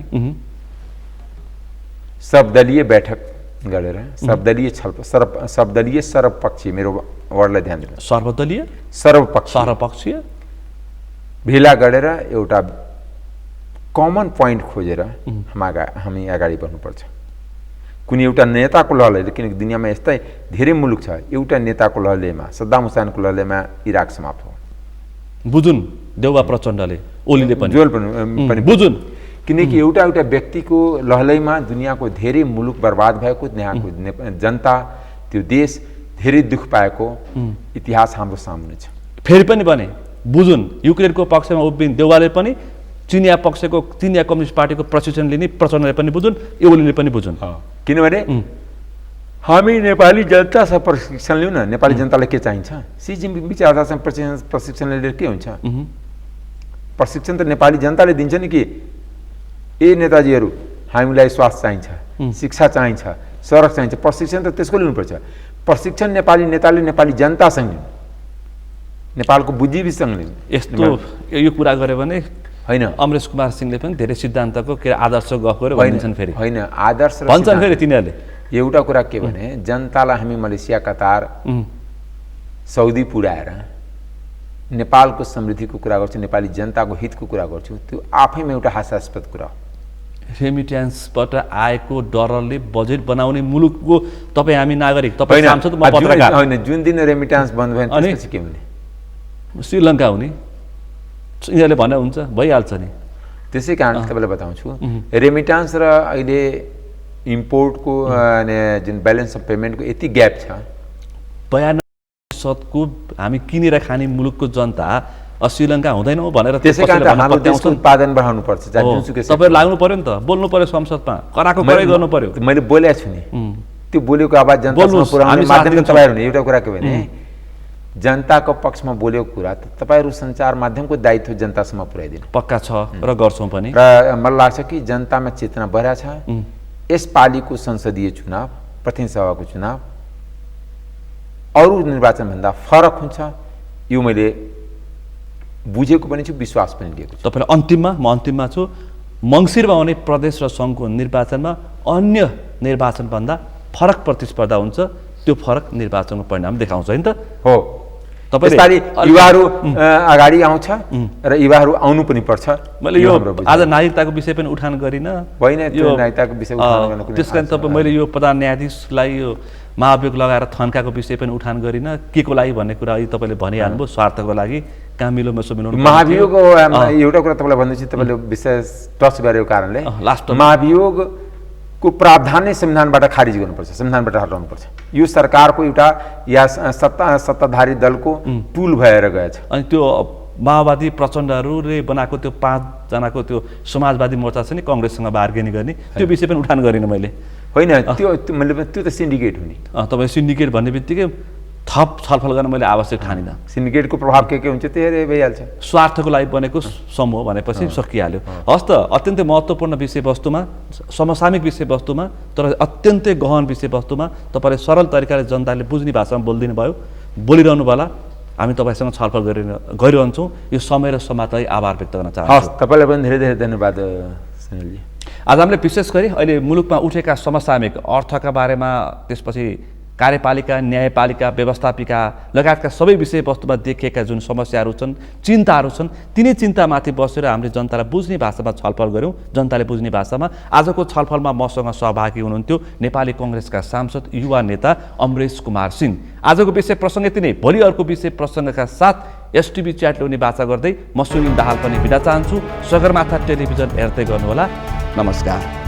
सर्वदलीय बैठक गरेर सर्वदलीय सर्वपक्षीय, मेरो वर्डलाई ध्यान दिनु, सर्वपक्षीय भेला गरेर एउटा कमन पोइन्ट खोजेर हामी अगाडि बढ्नुपर्छ। कुनै एउटा नेताको लहलैले, किनकि दुनियाँमा यस्तै धेरै मुलुक छ, एउटा नेताको लहलेमा, सद्दाम हुसैनको लहलेमा इराक समाप्त हो। बुझुन् देउवा प्रचण्डले, ओलीले पनि बुझुन्। किनकि एउटा व्यक्तिको लहलैमा दुनियाँको धेरै मुलुक बर्बाद भएको, यहाँको जनता, त्यो देश धेरै दुःख पाएको इतिहास हाम्रो सामने छ। फेरि पनि भने बुझुन् युक्रेनको पक्षमा उभिन् देउवाले पनि चिनिया पक्षको चिनिया कम्युनिस्ट पार्टीको प्रशिक्षण लिने प्रचण्डले पनि बुझुन् ओलीले पनि बुझुन्। किनभने हामी नेपाली जनतासँग प्रशिक्षण लिउँ न, नेपाली जनतालाई के चाहिन्छ? सी जिनपिङ विचारधारासँग प्रशिक्षण लिएर के हुन्छ? प्रशिक्षण त नेपाली जनताले दिन्छ नि कि ए नेताजीहरू हामीलाई स्वास्थ्य चाहिन्छ, शिक्षा चाहिन्छ, सडक चाहिन्छ, प्रशिक्षण त त्यसको लिनुपर्छ। प्रशिक्षण नेपाली नेताले नेपाली जनतासँग लिनु, नेपालको बुद्धिजीवीसँग लिनु। यस्तो यो कुरा गर्यो भने होइन, अमरेश कुमार सिंहले पनि धेरै सिद्धान्तको के आदर्श गफ गरेर भन्छन् फेरि। होइन, आदर्श भन्छन् फेरि तिनीहरूले। एउटा कुरा के भने जनतालाई हामी मलेसिया, कतार, सौदी पुर्याएर नेपालको समृद्धिको कुरा गर्छौँ, नेपाली जनताको हितको कुरा गर्छौँ, त्यो आफैमा एउटा हास्यास्पद कुरा हो। रेमिट्यान्सबाट आएको डलरले बजेट बनाउने मुलुकको तपाईँ हामी नागरिक, तपाईँ सांसद, म पत्रकार होइन। जुन दिन रेमिट्यान्स बन्द भयो त्यसपछि के हुने? श्रीलङ्का हुने यिनीहरूले भने हुन्छ, भइहाल्छ नि। त्यसै कारण तपाईँलाई बताउँछु, रेमिट्यान्स र अहिले इम्पोर्टको जुन ब्यालेन्स अफ पेमेन्टको यति ग्याप छ। 92% हामी किनेर खाने मुलुकको जनता श्रीलङ्का हुँदैन भनेर त्यसै कारण हाम्रो देशको उत्पादन बढाउनु पर्छ। तपाईँ लाग्नु पर्यो नि त, बोल्नु पर्यो संसदमा, कराको कराई गर्नु पर्यो। मैले बोलेको छु नि, त्यो बोलेको आवाज जनतासम्म पुर्याउने माध्यम तपाईँहरू हुने। एउटा कुरा के भने जनताको पक्षमा बोलेको कुरा त तपाईँहरू सञ्चार माध्यमको दायित्व जनतासम्म पुर्याइदिनु पक्का छ र गर्छौँ पनि। र मलाई लाग्छ कि जनतामा चेतना बढिरहेछ। यसपालिको संसदीय चुनाव, प्रतिनिधि सभाको चुनाव अरू निर्वाचनभन्दा फरक हुन्छ, यो मैले बुझेको पनि छु, विश्वास पनि लिएको छु। तपाईँलाई अन्तिममा, म अन्तिममा छु, मङ्सिरमा हुने प्रदेश र सङ्घको निर्वाचनमा अन्य निर्वाचनभन्दा फरक प्रतिस्पर्धा हुन्छ, त्यो फरक निर्वाचनको परिणाम देखाउँछ होइन त? हो। यसपालि युवाहरू अगाडि आउँछ र युवाहरू आउनु पनि पर्छ। मैले यो आज नागरिकताको विषय पनि उठान गरिनँ, होइन त्यो नागरिकताको विषय उठान गर्न त्यस कारण तपाईँ मैले यो प्रधान न्यायाधीशलाई यो महाभियोग लगाएर थन्काको विषय पनि उठान गरिनँ। के को लागि भन्ने कुरा अहिले तपाईँले भनिहाल्नुभयो, स्वार्थको लागि कहाँ मिलो मेसो मिलाउनु। महाभियोग एउटा कुरा तपाईँलाई भन्दैछु, तपाईँले विशेष टच गरेको कारणले लास्ट महाभियोगको प्रावधान नै संविधानबाट खारिज गर्नुपर्छ, संविधानबाट हटाउनुपर्छ। यो सरकारको एउटा या सत्ताधारी दलको टुल भएर गएछ। अनि त्यो माओवादी प्रचण्डहरूले बनाएको त्यो 5 जनाको त्यो समाजवादी मोर्चा छ नि, कङ्ग्रेससँग बार्गेनिङ गर्ने, त्यो विषय पनि उठान गरिनँ मैले। होइन, त्यो त सिन्डिकेट हुने। तपाईँ सिन्डिकेट भन्ने बित्तिकै थप छलफल गर्न मैले आवश्यक ठानिनँ। सिन्डिकेटको प्रभाव के हुन्छ त्यो भइहाल्छ। स्वार्थको लागि बनेको समूह भनेपछि सकिहाल्यो। हस् त, अत्यन्तै महत्त्वपूर्ण विषयवस्तुमा, समसामयिक विषयवस्तुमा, तर अत्यन्तै गहन विषयवस्तुमा तपाईँले सरल तरिकाले जनताले बुझ्ने भाषामा बोलिदिनु भयो, बोलिरहनु होला। हामी तपाईँसँग छलफल गरिरहन्छौँ। यो समय र समाजलाई आभार व्यक्त गर्न चाहन्छु। हस्, तपाईँलाई पनि धेरै धेरै धन्यवाद सुनिलजी। आज हामीले विशेष गरी अहिले मुलुकमा उठेका समसामयिक अर्थका बारेमा, त्यसपछि कार्यपालिका, न्यायपालिका, व्यवस्थापिका लगायतका सबै विषयवस्तुमा देखिएका जुन समस्याहरू छन्, चिन्ताहरू छन्, तिनै चिन्तामाथि बसेर हामीले जनतालाई बुझ्ने भाषामा छलफल गऱ्यौँ, जनताले बुझ्ने भाषामा। आजको छलफलमा मसँग सहभागी हुनुहुन्थ्यो नेपाली कङ्ग्रेसका सांसद युवा नेता अमरेश कुमार सिंह। आजको विषय प्रसङ्ग यति नै। भोलि अर्को विषय प्रसङ्गका साथ एसटिभी च्याट ल्याउने बाचा गर्दै म सुनिल दाहाल पनि बिदा चाहन्छु। सगरमाथा टेलिभिजन हेर्दै गर्नुहोला। नमस्कार।